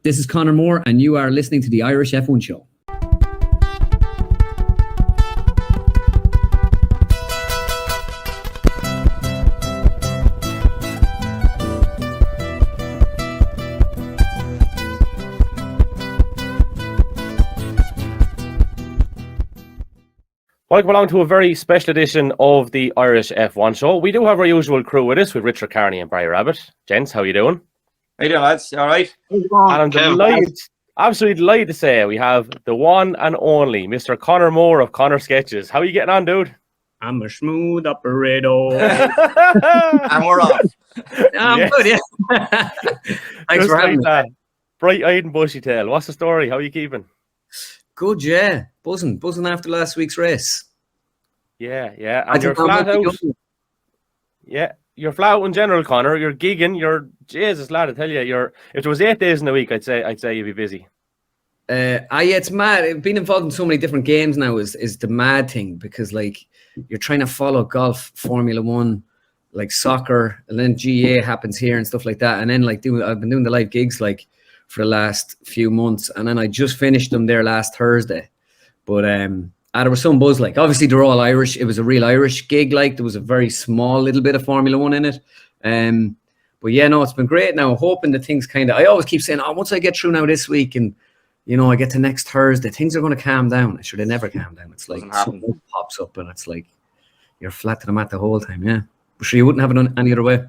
This is Conor Moore, and you are listening to the Irish F1 Show. Welcome along to a very special edition of the Irish F1 Show. We do have our usual crew with us, with Richard Carney and Barry Rabbit. Gents, how you doing? How you doing, lads? All right? And I'm delighted, absolutely delighted to say we have the one and only Mr. Conor Moore of Conor Sketches. How are you getting on, dude? I'm a smooth operator. And we're off. I'm good, yeah. Thanks for having me. Bright-eyed and bushy-tailed. What's the story? How are you keeping? Good, yeah. Buzzing after last week's race. Yeah. And you're flat out. Yeah, you're flat out in general, Conor. You're gigging. You're Jesus, lad. I tell you, if there was 8 days in a week, I'd say you'd be busy. Yeah, it's mad. Being involved in so many different games now is the mad thing, because like you're trying to follow golf, Formula One, like soccer, and then GA happens here and stuff like that. And then like I've been doing the live gigs like for the last few months, and then I just finished them there last Thursday. But there was some buzz. Like obviously they're all Irish. It was a real Irish gig. Like there was a very small little bit of Formula One in it. But yeah, no, it's been great. Now I'm hoping that things I always keep saying, once I get through now this week and I get to next Thursday, things are going to calm down. They never calm down. It's like something pops up and it's like you're flat to the mat the whole time. Yeah, but sure, you wouldn't have it done any other way.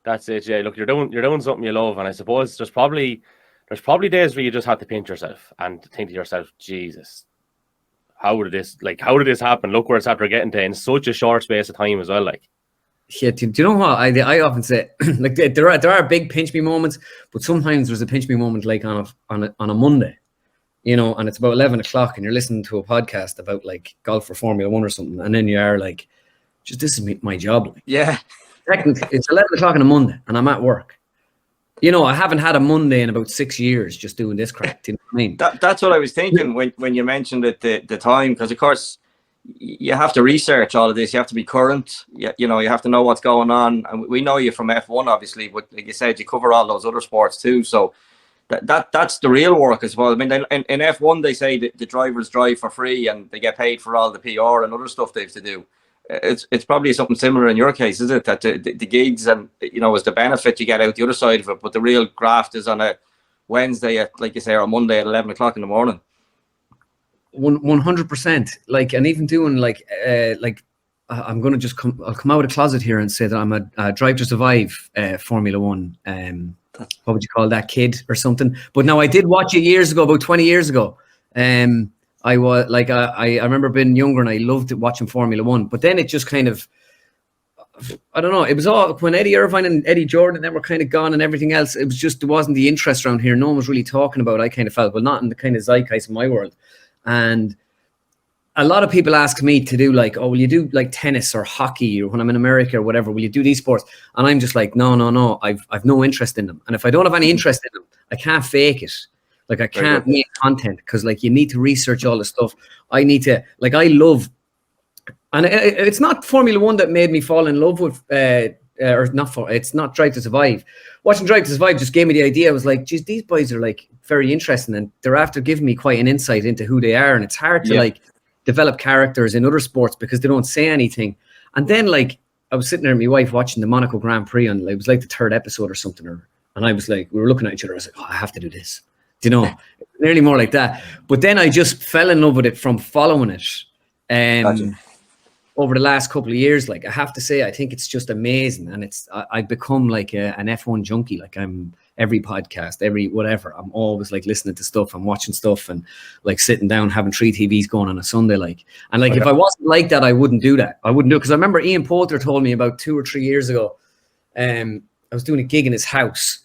That's it. Yeah, look, you're doing something you love, and I suppose there's probably days where you just have to pinch yourself and think to yourself, Jesus, how did this happen? Look where it's after getting to in such a short space of time as well. Like, yeah, do you know what I often say? Like there are big pinch me moments, but sometimes there's a pinch me moment like on a Monday, and it's about 11 o'clock, and you're listening to a podcast about like golf or Formula One or something, and then you are like, just this is my job. Like, yeah, technically it's 11 o'clock on a Monday, and I'm at work. I haven't had a Monday in about 6 years just doing this crap. Do you know what I mean? That's what I was thinking when you mentioned it, the time, because of course you have to research all of this. You have to be current. You have to know what's going on. And we know you from F1, obviously, but like you said, you cover all those other sports too. So that's the real work as well. I mean, in F1 they say that the drivers drive for free and they get paid for all the PR and other stuff they have to do. It's probably something similar in your case, is it? That the gigs and is the benefit you get out the other side of it, but the real graft is on a Wednesday at, like you say, or a Monday at 11 o'clock in the morning. 100%. Like, and even doing like I'm gonna I'll come out of the closet here and say that I'm a Drive to Survive Formula One. What would you call that, kid or something? But no, I did watch it years ago, about 20 years ago. I was like, I remember being younger and I loved watching Formula One, but then it just kind of, I don't know. It was all when Eddie Irvine and Eddie Jordan then were kind of gone and everything else. It was just, there wasn't the interest around here. No one was really talking about it. I kind of felt, well, not in the kind of zeitgeist of my world. And a lot of people ask me to do like, will you do like tennis or hockey, or when I'm in America or whatever, will you do these sports? And I'm just like, no. I've no interest in them. And if I don't have any interest in them, I can't fake it. Like I can't make content, because like you need to research all the stuff. I need to, like, I love, and it's not Formula One that made me fall in love with, it's not Drive to Survive. Watching Drive to Survive just gave me the idea. I was like, geez, these boys are like very interesting, and they're after giving me quite an insight into who they are. And it's hard to like develop characters in other sports because they don't say anything. And then like I was sitting there with my wife watching the Monaco Grand Prix, and it was like the 3rd episode or something, and I was like, we were looking at each other. I was like, I have to do this. Nearly more like that. But then I just fell in love with it from following it over the last couple of years. Like, I have to say, I think it's just amazing. And I've become like an F1 junkie. Like, I'm every podcast, every whatever. I'm always like listening to stuff. I'm watching stuff and like sitting down, having 3 TVs going on a Sunday. Like, and like, if I wasn't like that, I wouldn't do that. I wouldn't do it. Because I remember Ian Poulter told me about 2 or 3 years ago, I was doing a gig in his house.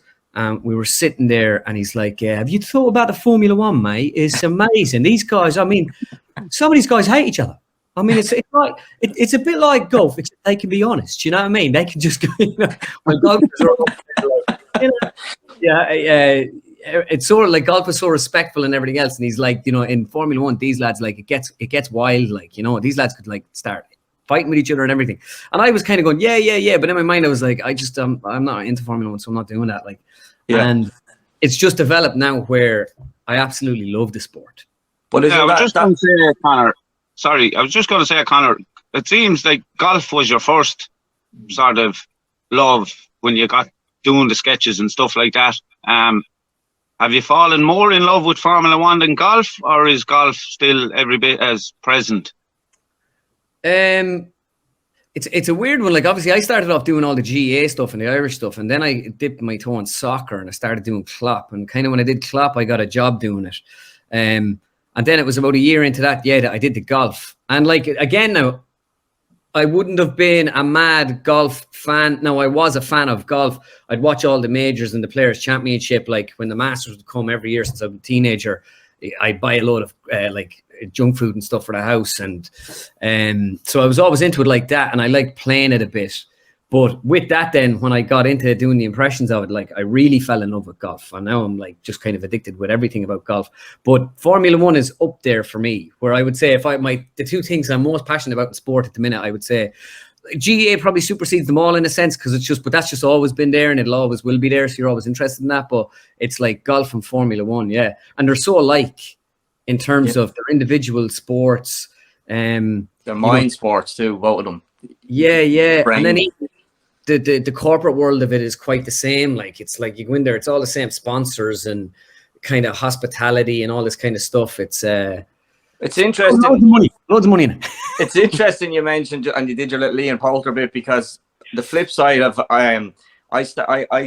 We were sitting there and he's like, have you thought about the Formula One, mate? It's amazing. These guys, I mean, some of these guys hate each other. I mean, it's like, it's a bit like golf. They can be honest. You know what I mean? They can just go, when golfers are all, it's sort of like golf is so respectful and everything else. And he's like, in Formula One, these lads, like, it gets wild. Like, these lads could like start fighting with each other and everything. And I was kind of going, yeah. But in my mind, I was like, I'm not into Formula One, so I'm not doing that. Like, and it's just developed now where I absolutely love the sport. But I was just going to say, Conor. Sorry, I was just going to say, Conor. It seems like golf was your first sort of love when you got doing the sketches and stuff like that. Have you fallen more in love with Formula One than golf, or is golf still every bit as present? It's a weird one. Like, obviously, I started off doing all the GAA stuff and the Irish stuff, and then I dipped my toe in soccer and I started doing Klopp. And kind of when I did Klopp, I got a job doing it. And then it was about a year into that, that I did the golf. And like, again, now, I wouldn't have been a mad golf fan. No, I was a fan of golf. I'd watch all the majors and the Players' Championship, like when the Masters would come every year since I was a teenager. I'd buy a load of like junk food and stuff for the house, and so I was always into it like that, and I liked playing it a bit. But with that, then when I got into doing the impressions of it, like I really fell in love with golf, and now I'm like just kind of addicted with everything about golf. But Formula One is up there for me, where I would say if the two things I'm most passionate about in sport at the minute, I would say GAA probably supersedes them all in a sense, because but that's just always been there and it'll always will be there. So you're always interested in that. But it's like golf and Formula One, yeah. And they're so alike in terms of their individual sports. They're mind sports too, both of them. Yeah. Brain. And then even the corporate world of it is quite the same. Like, it's like you go in there, it's all the same sponsors and kind of hospitality and all this kind of stuff. It's interesting. Loads of money in it. It's interesting you mentioned, and you did your little Ian Poulter bit, because the flip side of I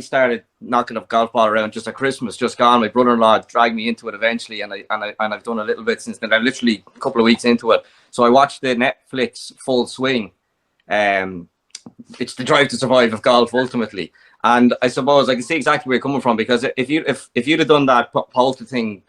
started knocking a golf ball around just at Christmas, just gone. My brother-in-law dragged me into it eventually, and I've done a little bit since then. I'm literally a couple of weeks into it. So I watched the Netflix Full Swing. It's the drive to survive of golf ultimately, and I suppose I can see exactly where you're coming from, because if you'd have done that Poulter thing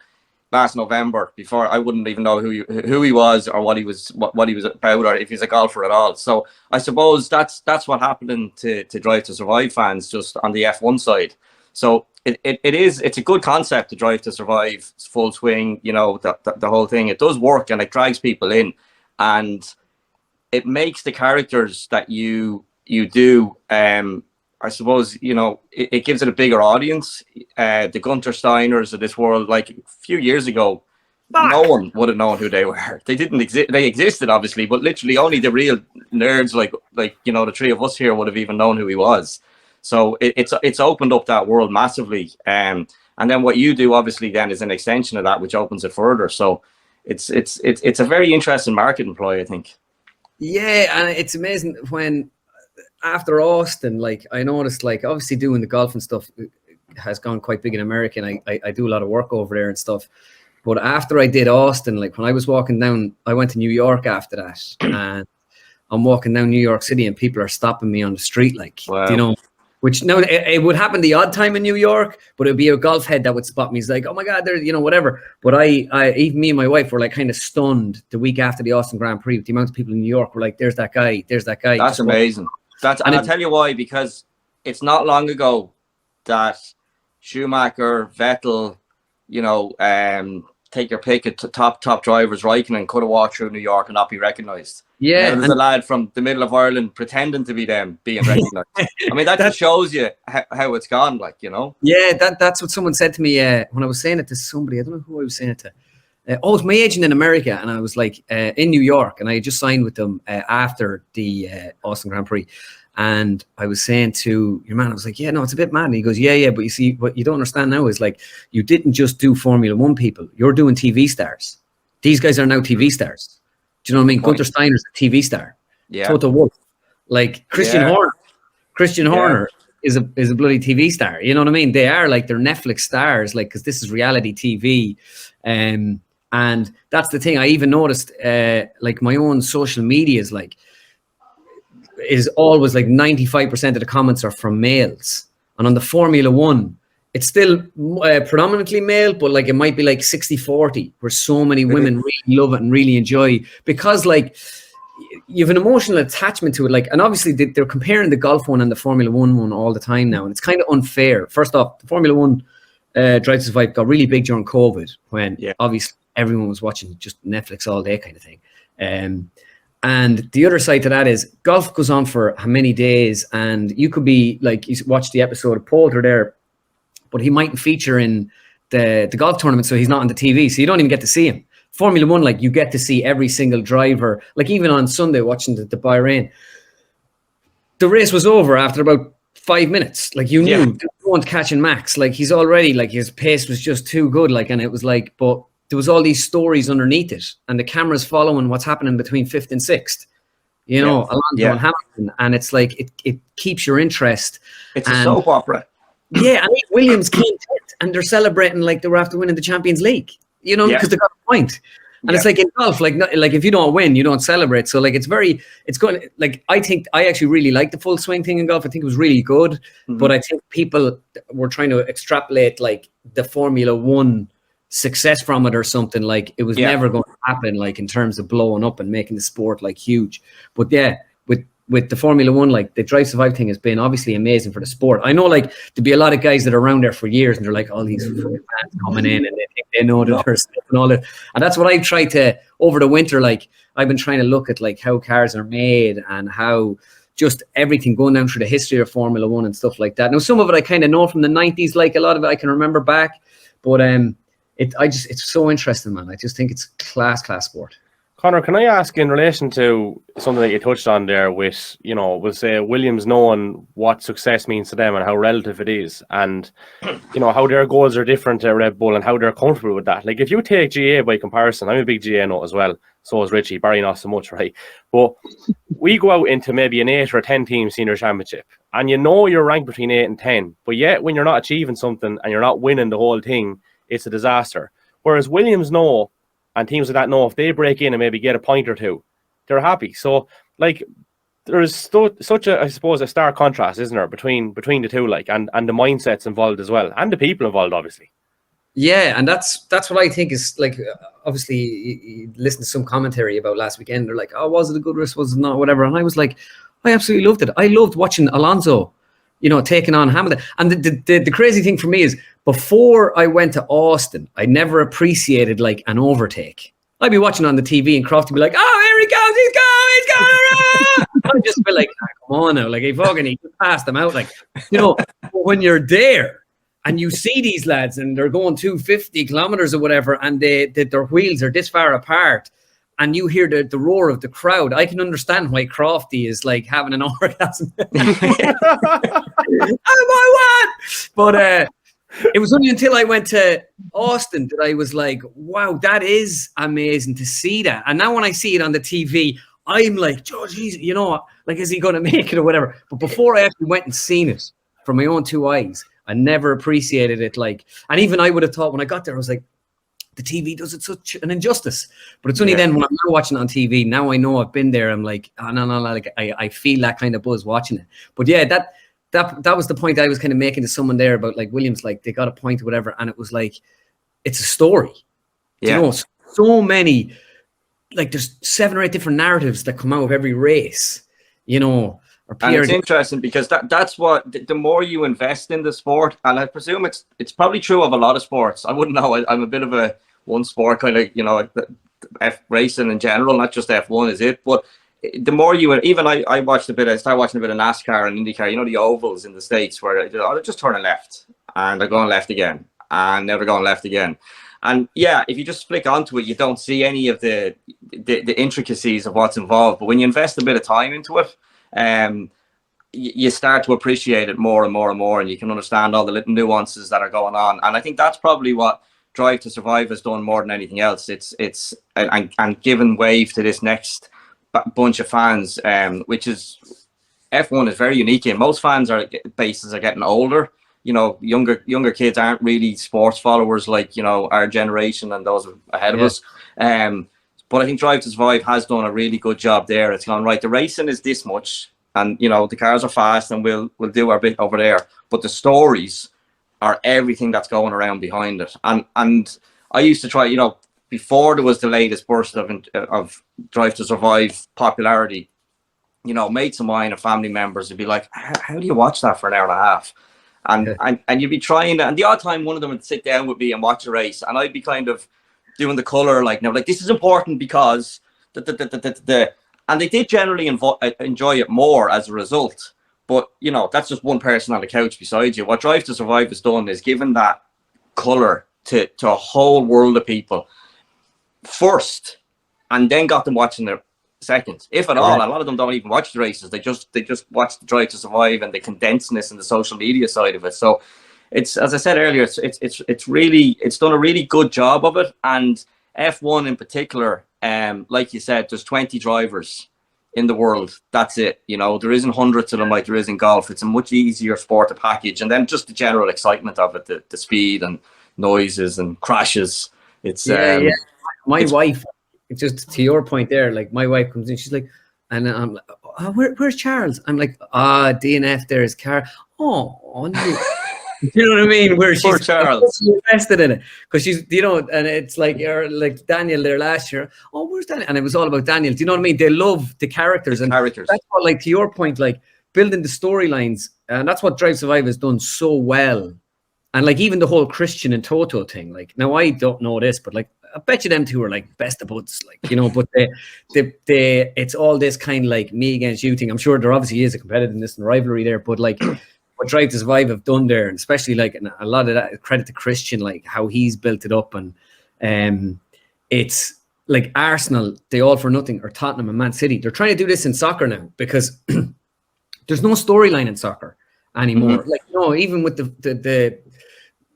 last November, before, I wouldn't even know who he was or what he was about, or if he's a golfer at all. So I suppose that's what happened to Drive to Survive fans, just on the F1 side. So it's a good concept, to Drive to Survive, Full Swing, the whole thing. It does work, and it drags people in, and it makes the characters that you do, I suppose, it gives it a bigger audience. The Gunter Steiners of this world, like a few years ago, no one would have known who they were. They didn't exist. They existed, obviously, but literally only the real nerds, like the three of us here, would have even known who he was. So it's opened up that world massively. And then what you do, obviously, then is an extension of that, which opens it further. So it's a very interesting marketing ploy, I think. Yeah, and it's amazing when, after Austin, like, I noticed, like, obviously doing the golf and stuff has gone quite big in America, and I do a lot of work over there and stuff. But after I did Austin, like, when I was walking down, I went to New York after that, and I'm walking down New York City, and people are stopping me on the street, like, wow. Which, no, it would happen the odd time in New York, but it would be a golf head that would spot me. He's like, oh my God, there's, whatever. But I even me and my wife were like kind of stunned the week after the Austin Grand Prix with the amount of people in New York were like, there's that guy. That's amazing. And I'll tell you why, because it's not long ago that Schumacher, Vettel, take your pick at top drivers, Raikkonen could have walked through New York and not be recognised. Yeah, now there's a lad from the middle of Ireland pretending to be them being recognised. I mean, that just shows you how it's gone, like, Yeah, that's what someone said to me when I was saying it to somebody. I don't know who I was saying it to. It's my agent in America, and I was like in New York, and I had just signed with them after the Austin Grand Prix. And I was saying to your man, I was like, yeah, no, it's a bit mad. And he goes, yeah, but you see, what you don't understand now is, like, you didn't just do Formula One people. You're doing TV stars. These guys are now TV stars. Do you know what I mean? Gunter Steiner's a TV star. Yeah. Toto Wolff. Like, Christian Horner. Christian Horner is a bloody TV star. You know what I mean? They are, like, they're Netflix stars, like, because this is reality TV. And that's the thing. I even noticed, like, my own social media is always like 95% of the comments are from males. And on the Formula One, it's still predominantly male, but like it might be like 60-40, where so many women really love it and really enjoy, because like you have an emotional attachment to it. Like, and obviously they're comparing the golf one and the Formula One all the time now, and it's kind of unfair. First off, the Formula One Drive to Survive got really big during COVID, when obviously everyone was watching just Netflix all day kind of thing. And the other side to that is golf goes on for how many days, and you could be like, you watch the episode of Poulter there, but he mightn't feature in the golf tournament, so he's not on the TV, so you don't even get to see him. Formula One, like, you get to see every single driver. Like, even on Sunday watching the Bahrain, the race was over after about 5 minutes. Like, you knew no one's catching Max. Like, he's already, like, his pace was just too good. Like, and it was like, but there was all these stories underneath it, and the camera's following what's happening between 5th and 6th. You know, Alonso and Hamilton, and it's like it keeps your interest. It's a soap opera. Yeah, and Williams came 10th, and they're celebrating like they were after winning the Champions League. You know, because they got a point. And it's like in golf, like if you don't win, you don't celebrate. So like it's going, like, I think I actually really like the full swing thing in golf. I think it was really good, but I think people were trying to extrapolate like the Formula One success from it or something. Like, it was never going to happen, like, in terms of blowing up and making the sport like huge. But yeah, with the Formula One, like, the Drive Survive thing has been obviously amazing for the sport. I know, like, there'd be a lot of guys that are around there for years, and they're like, all these fans coming in, and they think they know that they're stuff and all that. And that's what I've tried to, over the winter, like, I've been trying to look at, like, how cars are made and how just everything going down through the history of Formula One and stuff like that. Now, some of it I kind of know from the 90s, like, a lot of it I can remember back, but it's so interesting, man. I just think it's class sport. Conor, can I ask, in relation to something that you touched on there with, you know, we'll say Williams knowing what success means to them and how relative it is, and, you know, how their goals are different to Red Bull and how they're comfortable with that. Like, if you take GA by comparison, I'm a big GA nut as well. So is Richie, Barry not so much, right? But we go out into maybe an 8 or 10 team senior championship, and you know you're ranked between 8 and 10, but yet when you're not achieving something and you're not winning the whole thing, it's a disaster. Whereas Williams know, and teams like that know, if they break in and maybe get a point or two, they're happy. So, like, there's such a, I suppose, a stark contrast, isn't there, between the two, like, and the mindsets involved as well, and the people involved, obviously. Yeah, and that's what I think is, like, obviously, you listen to some commentary about last weekend, they're like, oh, was it a good race, was it not, whatever, and I was like, I absolutely loved it. I loved watching Alonso, you know, taking on Hamilton. And the crazy thing for me is, before I went to Austin, I never appreciated, like, an overtake. I'd be watching on the TV and Crofty would be like, oh, here he comes, he's going. I'd just be like, oh, come on now, like, he passed them out, like, you know. When you're there and you see these lads and they're going 250 kilometers or whatever, and their wheels are this far apart, and you hear the roar of the crowd, I can understand why Crofty is, like, having an orgasm. Oh my word! But it was only until I went to Austin that I was like, wow, that is amazing to see that. And now when I see it on the TV, I'm like, oh, geez, you know, like, is he going to make it or whatever? But before I actually went and seen it from my own two eyes, I never appreciated it. Like, and even I would have thought when I got there, I was like, the TV does it such an injustice. But it's only then when I'm now watching it on TV, now I know I've been there, I'm like, oh, no, like, I feel that kind of buzz watching it. But yeah, that was the point I was kind of making to someone there about, like, Williams, like, they got a point or whatever, and it was like, it's a story. Yeah. You know, so many, like, there's 7 or 8 different narratives that come out of every race, you know. And it's interesting because that's what, the more you invest in the sport, and I presume it's probably true of a lot of sports. I wouldn't know. I'm a bit of a one sport kind of, you know, racing in general, not just F1 is it, but the more you, even I started watching a bit of NASCAR and IndyCar, you know, the ovals in the States where they're just turning left and they're going left again and now they're going left again. And yeah, if you just flick onto it, you don't see any of the intricacies of what's involved. But when you invest a bit of time into it, you start to appreciate it more and more and more, and you can understand all the little nuances that are going on. And I think that's probably what Drive to Survive has done more than anything else. It's given wave to this next bunch of fans, which is, F1 is very unique in. Most fans bases are getting older. You know, younger kids aren't really sports followers like, you know, our generation and those ahead of us. But I think Drive to Survive has done a really good job there. It's gone, right, the racing is this much, and, you know, the cars are fast and we'll do our bit over there. But the stories are everything that's going around behind it. And I used to try, you know, before there was the latest burst of Drive to Survive popularity, you know, mates of mine and family members would be like, how do you watch that for an hour and a half? And you'd be trying, and the odd time one of them would sit down with me and watch a race, and I'd be kind of doing the color, like, no, like, this is important because and they did generally enjoy it more as a result. But, you know, that's just one person on the couch beside you. What Drive to Survive has done is given that colour to a whole world of people first, and then got them watching it second, if at all. A lot of them don't even watch the races. They just watch the Drive to Survive and the condensedness and the social media side of it. So it's, as I said earlier, it's done a really good job of it. And F1 in particular, like you said, there's 20 drivers in the world. That's it. You know, there isn't hundreds of them like there is in golf. It's a much easier sport to package, and then just the general excitement of it, the speed and noises and crashes. It's My wife, just to your point there, like my wife comes in, she's like, and I'm like, oh, where's Charles? I'm like, DNF, there's car. Oh, no. You know what I mean? Where she's Charles invested in it, because she's, you know, and it's like Daniel there last year. Oh, where's Daniel? And it was all about Daniel. Do you know what I mean? They love the characters, that's what, like, to your point, like building the storylines, and that's what Drive Survive has done so well. And like even the whole Christian and Toto thing, like, now I don't know this, but like I bet you them two are like best of buds, like, you know. But they it's all this kind of like me against you thing. I'm sure there obviously is a competitiveness and rivalry there, but like what Drive to Survive have done there, and especially like a lot of that credit to Christian, like how he's built it up. And it's like Arsenal, they All for Nothing, or Tottenham and Man City, they're trying to do this in soccer now, because there's no storyline in soccer anymore. Mm-hmm. Like, no, even with the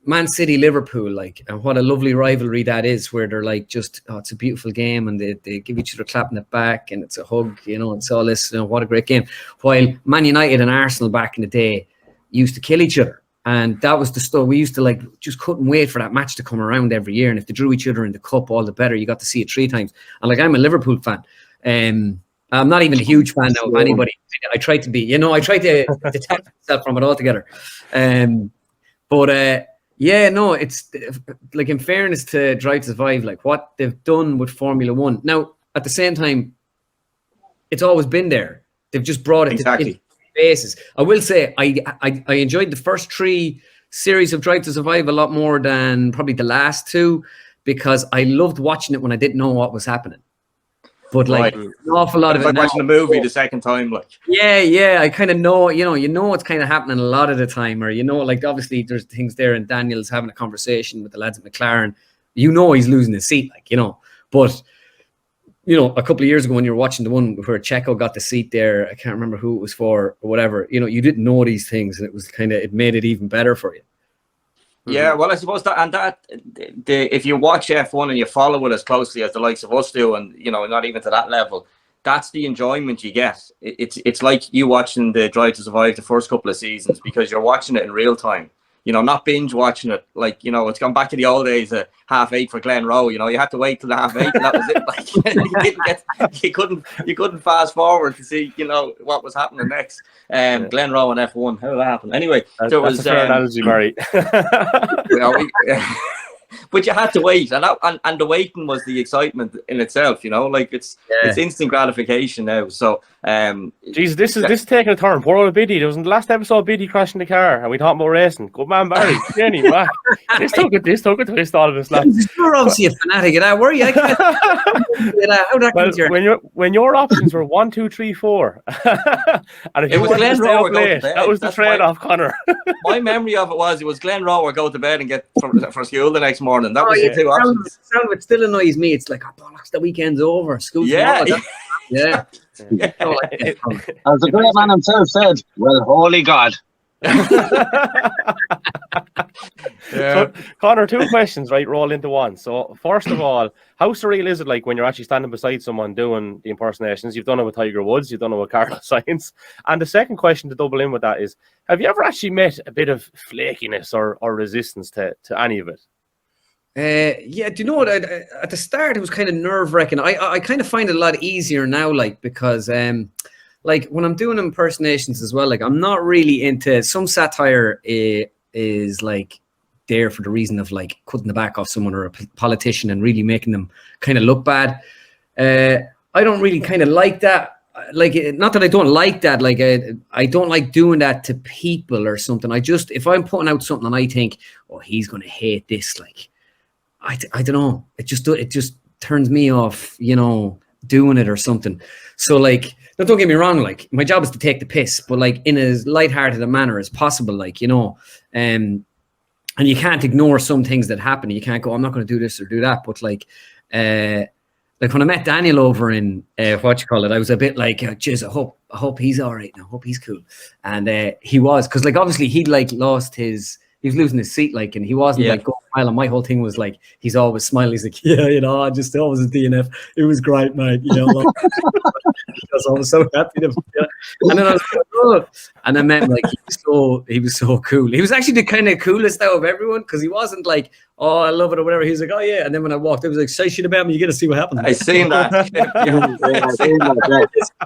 Man City Liverpool, like, and what a lovely rivalry that is, where they're like, just, it's a beautiful game, and they give each other a clap in the back, and it's a hug, you know, it's all this, you know, what a great game. While Man United and Arsenal back in the day used to kill each other, and that was the stuff we used to like, just couldn't wait for that match to come around every year. And if they drew each other in the cup, all the better. You got to see it 3 times. And like, I'm a Liverpool fan. I'm not even a huge fan now of anybody. I try to be, you know, I try to detach myself from it altogether. Yeah, no, it's like, in fairness to Drive to Survive, like what they've done with Formula One. Now, at the same time, it's always been there. They've just brought it to bases. I will say I enjoyed the first 3 series of Drive to Survive a lot more than probably the last 2, because I loved watching it when I didn't know what was happening. But like an awful lot of it, like watching the movie the second time, like I kind of know, you know what's kind of happening a lot of the time, or, you know, like obviously there's things there, and Daniel's having a conversation with the lads at McLaren, you know, he's losing his seat, like, you know. But you know, a couple of years ago when you were watching the one where Checo got the seat there, I can't remember who it was for or whatever, you know, you didn't know these things, and it was kind of, it made it even better for you. Yeah, well, I suppose if you watch F1 and you follow it as closely as the likes of us do, and, you know, not even to that level, that's the enjoyment you get. It's like you watching the Drive to Survive the first couple of seasons, because you're watching it in real time. You know, not binge watching it. Like, you know, it's gone back to the old days of 8:30 for Glen Rowe. You know, you had to wait till 8:30, and that was it. Like, you couldn't fast forward to see, you know, what was happening next. Glen Rowe and F1, how did that happen? Anyway, that's a fair analogy, Murray. But you had to wait, and the waiting was the excitement in itself. You know, like it's instant gratification now. So, Jesus, this is taking a turn. Poor old Biddy. There was in the last episode, Biddy crashing the car, and we talked about racing. Good man, Barry. Jenny, back. This took a twist all of this, lad. You're obviously a fanatic of that, were you? When your options were 1, 2, 3, 4, and if it was Glen Rowe or go to bed. That was the trade-off, Conor. My memory of it was Glen Rowe or go to bed and get for school the next morning. That was the 2 options. Sound of it still annoys me. It's like, oh bollocks, the weekend's over. School tomorrow. Yeah. As the great man himself said, well, holy God. So, Conor, 2 questions, right, roll into one. So, first of all, how surreal is it like when you're actually standing beside someone doing the impersonations? You've done it with Tiger Woods, you've done it with Carlos Sainz. And the second question to double in with that is, have you ever actually met a bit of flakiness or resistance to any of it? Yeah, do you know what? At the start, it was kind of nerve-wracking. I kind of find it a lot easier now, like, because like when I'm doing impersonations as well, like I'm not really into some satire is like there for the reason of like cutting the back off someone or a politician and really making them kind of look bad. I don't really kind of like that. Like, not that I don't like that. Like, I don't like doing that to people or something. If I'm putting out something and I think, oh, he's going to hate this, like, I don't know. It just turns me off, you know, doing it or something. So like Now, don't get me wrong, like, my job is to take the piss, but like in as lighthearted a manner as possible, like, you know, and you can't ignore some things that happen. You can't go, I'm not going to do this or do that. But like when I met Daniel over in I was a bit like, geez, I hope he's all right now. I hope he's cool. And he was, because like obviously he'd like he was losing his seat, like, and he wasn't like going a mile. And my whole thing was like, he's always smiling. He's like, yeah, you know, I just always a DNF. It was great, mate. You know, like, because I was so happy. And then I was like, oh. And I met him, like, he was so cool. He was actually the kind of coolest out of everyone, because he wasn't like, oh, I love it or whatever. He was like, oh yeah. And then when I walked, I was like, say shit about me. You get to see what happens. I seen that.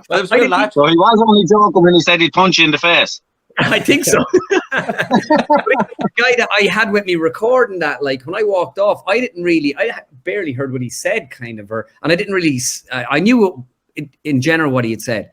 Well, it was real natural. So he was only joking when he said he'd punch you in the face. I think so. The guy that I had with me recording that, like, when I walked off, I barely heard what he said, kind of, and I didn't really, I knew in general what he had said.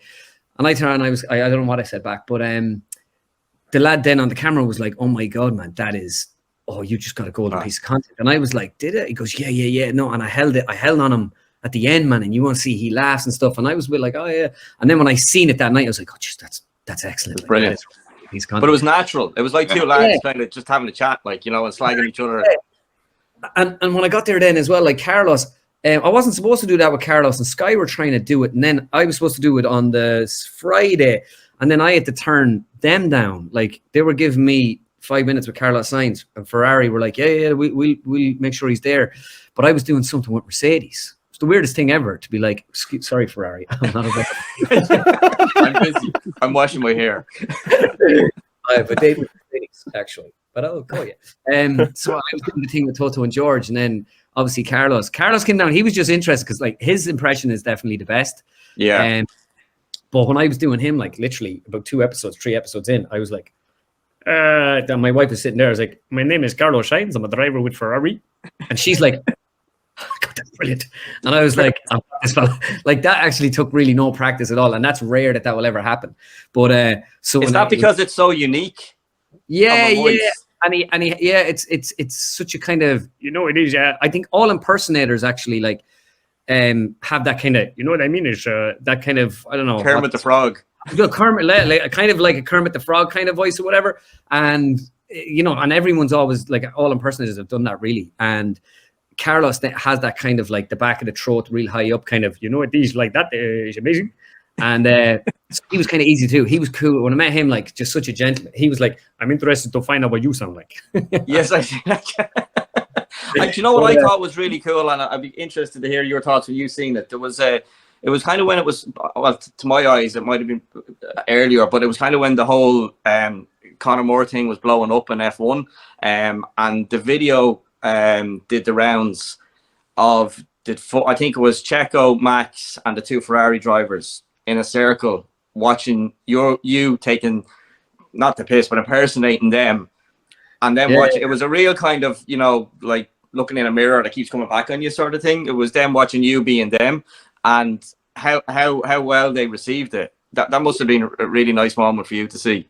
And I turned and I don't know what I said back, but the lad then on the camera was like, oh my God, man, you just got a golden piece of content. And I was like, did it? He goes, yeah. No, and I held on him at the end, man, and you want to see he laughs and stuff. And I was a bit like, oh yeah. And then when I seen it that night, I was like, oh, just that's excellent. Like, brilliant. But it was natural. It was like two lads kind of just having a chat, like, you know, and slagging each other. And when I got there then as well, like Carlos, I wasn't supposed to do that with Carlos, and Sky were trying to do it. And then I was supposed to do it on the Friday. And then I had to turn them down. Like, they were giving me 5 minutes with Carlos Sainz, and Ferrari were like, yeah, we'll make sure he's there. But I was doing something with Mercedes. It's the weirdest thing ever to be like, sorry, Ferrari, I'm not about I'm busy. I'm washing my hair. But they were Mercedes, actually. But I'll call you. So I was doing the thing with Toto and George, and then obviously Carlos came down. He was just interested because, like, his impression is definitely the best. Yeah. But when I was doing him, like, literally about 3 episodes in, I was like, then my wife was sitting there. I was like, my name is Carlos Sainz. I'm a driver with Ferrari. And she's like, God, that's brilliant. And I was like, I'm this fella. Like, that actually took really no practice at all. And that's rare that will ever happen. But so is that because it's so unique? Yeah. And he it's such a kind of, you know, it is. I think all impersonators actually like have that kind of, you know what I mean? Is that kind of, I don't know, Kermit the Frog. Kermit, kind of like a Kermit the Frog kind of voice or whatever. And, you know, and everyone's always like, all impersonators have done that really. And Carlos has that kind of like the back of the throat real high up kind of, you know, these like that is amazing. And so he was kind of easy too. He was cool. When I met him, like, just such a gentleman. He was like, I'm interested to find out what you sound like. Yes, I see that. And do you know what I thought was really cool? And I'd be interested to hear your thoughts when you seen it. It was kind of when it was, well, to my eyes, it might have been earlier, but it was kind of when the whole Conor Moore thing was blowing up in F1. And the video did the rounds of, I think it was Checo, Max, and the 2 Ferrari drivers in a circle watching you taking, not the piss, but impersonating them. And then watching, it was a real kind of, you know, like looking in a mirror that keeps coming back on you sort of thing. It was them watching you being them, and how well they received it. That must have been a really nice moment for you to see.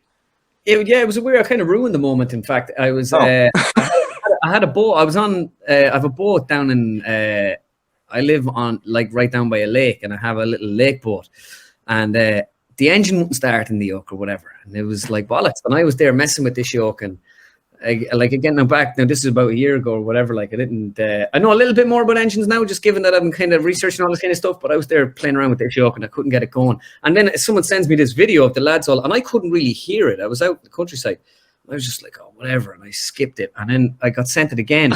It was a weird, I kind of ruined the moment. In fact, I was I had a boat. I have a boat down in I live on, like, right down by a lake, and I have a little lake boat, and the engine wouldn't start in the yoke or whatever, and it was like bollocks. And I was there messing with this yoke, and like, again, now this is about a year ago or whatever. Like, I didn't I know a little bit more about engines now, just given that I'm kind of researching all this kind of stuff, but I was there playing around with this yoke and I couldn't get it going. And then someone sends me this video of the lads all, and I couldn't really hear it. I was out in the countryside. I was just like, oh, whatever, and I skipped it. And then I got sent it again.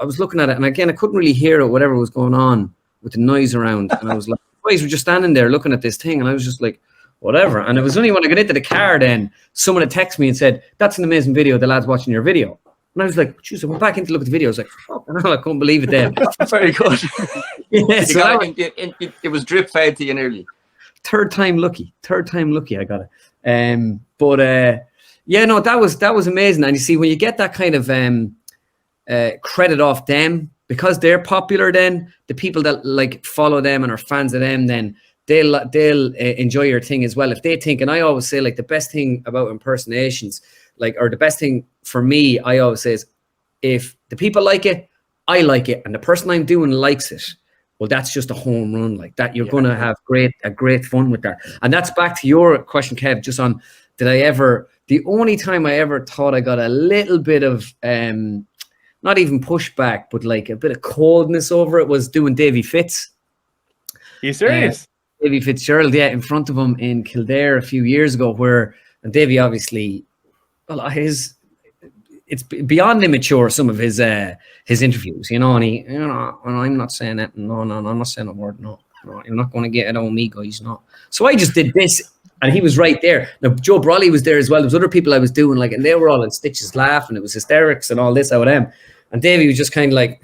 I was looking at it, and again, I couldn't really hear it, whatever was going on with the noise around. And I was like, boys were just standing there looking at this thing, and I was just like, whatever. And it was only when I got into the car then, someone had texted me and said, that's an amazing video, the lad's watching your video. And I was like, jeez, I went back in to look at the video. I was like, fuck, I couldn't believe it then. Very good. Yeah, so it was drip fed to you nearly. Third time lucky, I got it. But yeah, no, that was amazing. And you see, when you get that kind of credit off them, because they're popular, then the people that like follow them and are fans of them, then they'll enjoy your thing as well. If they think, and I always say, like, the best thing about impersonations, like, or the best thing for me, I always say, is if the people like it, I like it, and the person I'm doing likes it, well, that's just a home run. Like that, you're going to have a great fun with that. And that's back to your question, Kev, just on, the only time I ever thought I got a little bit of, not even pushback, but like a bit of coldness over it was doing Davy Fitz. Are you serious? Davy Fitzgerald, in front of him in Kildare a few years ago, and Davy obviously, well, it's beyond immature, some of his interviews, and I'm not saying that. No, I'm not saying a word. No, you're not going to get it on me, guys. No. So I just did this, and he was right there. Now, Joe Brolly was there as well. There was other people I was doing, like, and they were all in stitches laughing. It was hysterics and all this out of them. And Davy was just kind of like,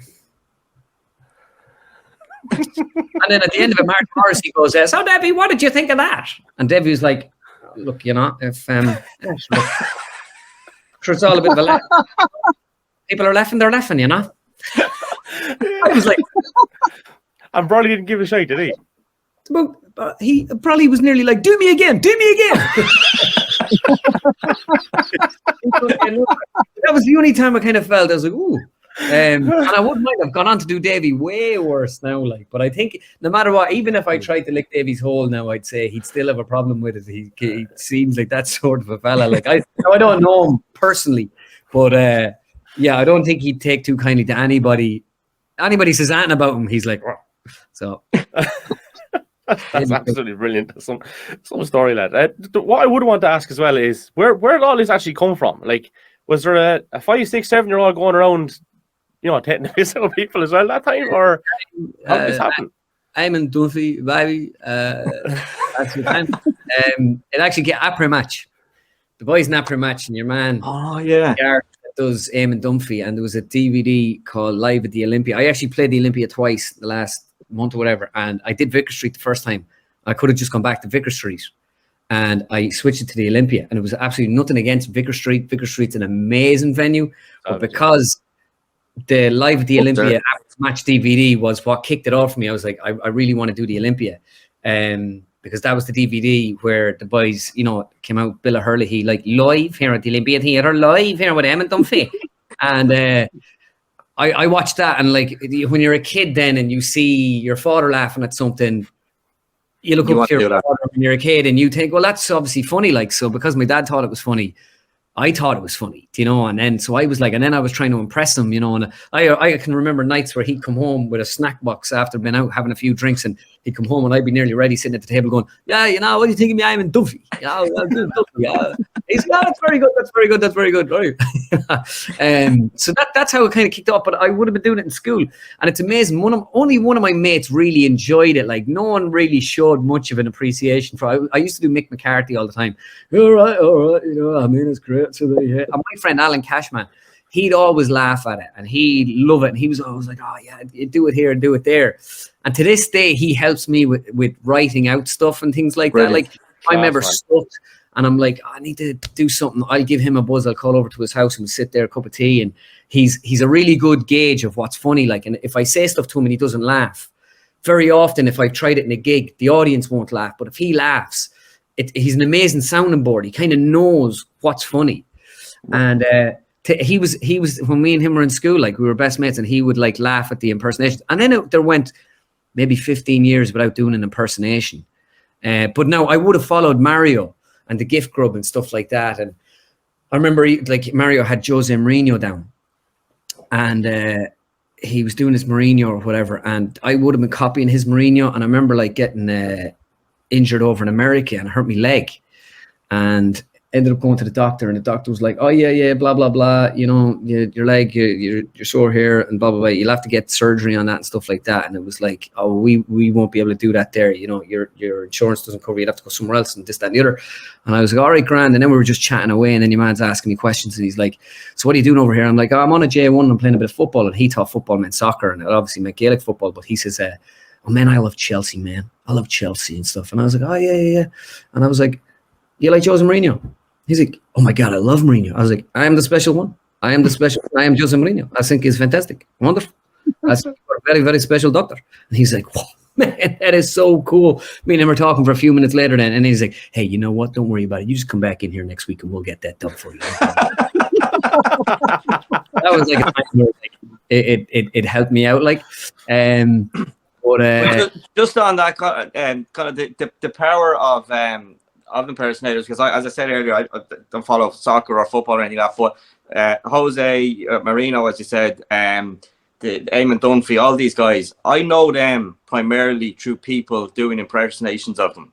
and then at the end of it, Mark Morrissey goes, so Davy, what did you think of that? And Davy was like, look, if sure, it's all a bit of a laugh. People are laughing, they're laughing, I was like, and Brolly didn't give a shit, did he? He probably was nearly like, do me again. That was the only time I kind of felt, I was like, ooh. And I wouldn't mind have gone on to do Davy way worse now, like, but I think no matter what, even if I tried to lick Davy's hole now, I'd say he'd still have a problem with it. He seems like that sort of a fella. Like I don't know him personally, but I don't think he'd take too kindly to anybody says anything about him. He's like, so. That's absolutely brilliant. Some story, lad. What I would want to ask as well is where did all this actually come from? Like, was there a 5, 6, 7-year-old going around, taking the piss out of people as well that time, or how did this happen? I'm in Dunphy, baby. That's the time. It actually get après match. The boys in après match, and your man. Oh yeah. Gareth does Eamon Dunphy, and there was a DVD called Live at the Olympia. I actually played the Olympia twice the last month or whatever, and I did Vicar Street the first time. I could have just gone back to Vicar Street, and I switched it to the Olympia, and it was absolutely nothing against Vicar Street. Vicar Street's an amazing venue, but because the Live at the Olympia match DVD was what kicked it off for me, I was like, I really want to do the Olympia, because that was the DVD where the boys, came out, Bill O'Herlihy, like, live here at the Olympia Theatre, live here with Eamon Dunphy, and I watched that, and like, when you're a kid then and you see your father laughing at something, you look up to your father when you're a kid and you think, well, that's obviously funny. Like, so because my dad thought it was funny, I thought it was funny, and then so I was like, and then I was trying to impress him, and I can remember nights where he'd come home with a snack box after being out having a few drinks, and he'd come home and I'd be nearly ready sitting at the table going, what do you think of me? I'm in Duffy. I'll do Duffy. Yeah. He's that's very good. Right. So that's how it kind of kicked off, but I would have been doing it in school, and it's amazing. Only one of my mates really enjoyed it. Like, no one really showed much of an appreciation for it. I used to do Mick McCarthy all the time. All right, it's great. So and my friend Alan Cashman, he'd always laugh at it and he'd love it, and he was always like, oh yeah, you do it here and do it there. And to this day, he helps me with writing out stuff and things like that. Like, I'm ever stuck and I'm like, I need to do something, I'll give him a buzz. I'll call over to his house and we'll sit there, a cup of tea, and he's a really good gauge of what's funny. Like, and if I say stuff to him and he doesn't laugh, very often if I've tried it in a gig, the audience won't laugh, but if he laughs, he's an amazing sounding board. He kind of knows what's funny. And he was when me and him were in school, like, we were best mates, and he would like laugh at the impersonations. And then there went maybe 15 years without doing an impersonation. But now I would have followed Mario and the Gift Grub and stuff like that. And I remember Mario had Jose Mourinho down, and he was doing his Mourinho or whatever, and I would have been copying his Mourinho. And I remember like getting injured over in America and hurt my leg, and ended up going to the doctor, and the doctor was like, oh yeah, blah blah blah, your leg, you're sore here and blah blah blah, you'll have to get surgery on that and stuff like that. And it was like, oh, we won't be able to do that there, your insurance doesn't cover, you'd have to go somewhere else, and this, that and the other. And I was like, all right, grand. And then we were just chatting away, and then your man's asking me questions, and he's like, so what are you doing over here? I'm like, oh, I'm on a J1, I'm playing a bit of football. And he thought football meant soccer, and it obviously meant Gaelic football, but he says, oh man, I love Chelsea, man, I love Chelsea and stuff. And I was like, oh yeah. And I was like, you like Jose Mourinho? He's like, oh my God, I love Mourinho. I was like, I am the special one. I am Jose Mourinho. I think he's fantastic. Wonderful. I think you're a very, very special doctor. And he's like, whoa, man, that is so cool. Me and him were talking for a few minutes later then, and he's like, hey, you know what? Don't worry about it. You just come back in here next week and we'll get that done for you. That was like a time where it helped me out. Like, But Just on that, kind of the power of impersonators, because as I said earlier, I don't follow soccer or football or anything like that, but Jose Marino, as you said, the Eamon Dunphy, all these guys, I know them primarily through people doing impersonations of them.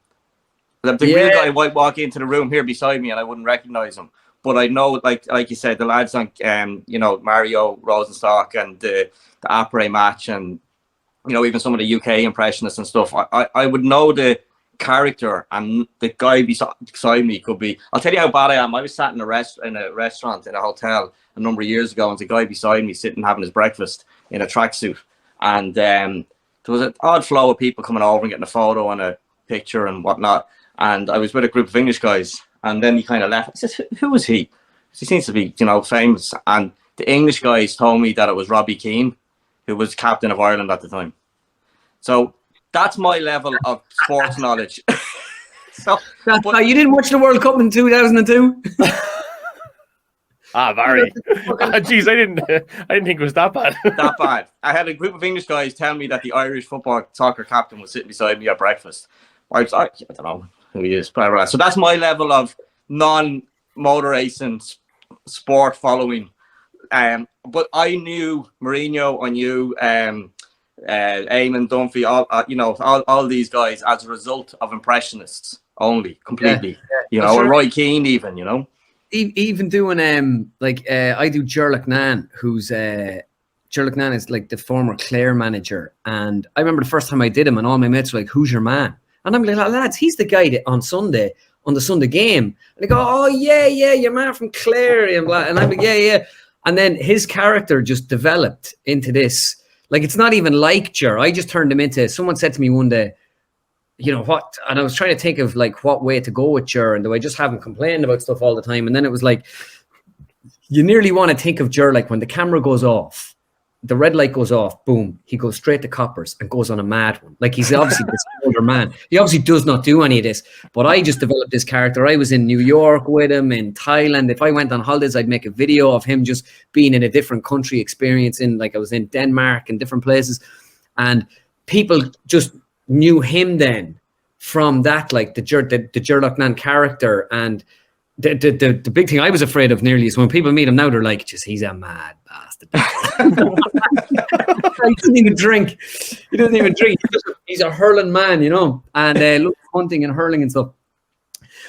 The real guy might walk into the room here beside me and I wouldn't recognize him. But I know, like you said, the lads on, Mario Rosenstock and the Après match, and even some of the UK impressionists and stuff. I would know the character, and the guy beside me could be. I'll tell you how bad I am. I was sat in a restaurant in a hotel a number of years ago, and the guy beside me sitting having his breakfast in a tracksuit, and there was an odd flow of people coming over and getting a photo and a picture and whatnot. And I was with a group of English guys, and then he kind of left. I said, "Who was he? He seems to be, famous." And the English guys told me that it was Robbie Keane, who was captain of Ireland at the time. So that's my level of sports knowledge. You didn't watch the World Cup in 2002? Barry. Jeez, I didn't think it was that bad. That bad. I had a group of English guys tell me that the Irish soccer captain was sitting beside me at breakfast. I don't know who he is. So that's my level of non-motor racing sport following. But I knew Mourinho, I knew Eamon Dunphy, all these guys as a result of impressionists only, completely. Sure. Roy Keane even, Even doing I do Gerlach Nan, who's Gerlach Nan is like the former Clare manager, and I remember the first time I did him, and all my mates were like, "Who's your man?" And I'm like, "Lads, he's the guy that on the Sunday game." And they go, "Oh yeah, your man from Clare," and I'm like, "Yeah." And then his character just developed into this. Like, it's not even like Ger. I just turned him into. Someone said to me one day, what? And I was trying to think of like what way to go with Ger, and do I just have him complaining about stuff all the time? And then it was like, you nearly want to think of Ger like when the camera goes off, the red light goes off, boom, he goes straight to coppers and goes on a mad one. Like, he's obviously this older man. He obviously does not do any of this. But I just developed this character. I was in New York with him, in Thailand. If I went on holidays, I'd make a video of him just being in a different country, experiencing, like I was in Denmark and different places. And people just knew him then from that, like the Gerlach Nan character. And the big thing I was afraid of nearly is when people meet him now, they're like, just, he's a mad bastard. He doesn't even drink. He's a hurling man, and look, hunting and hurling and stuff.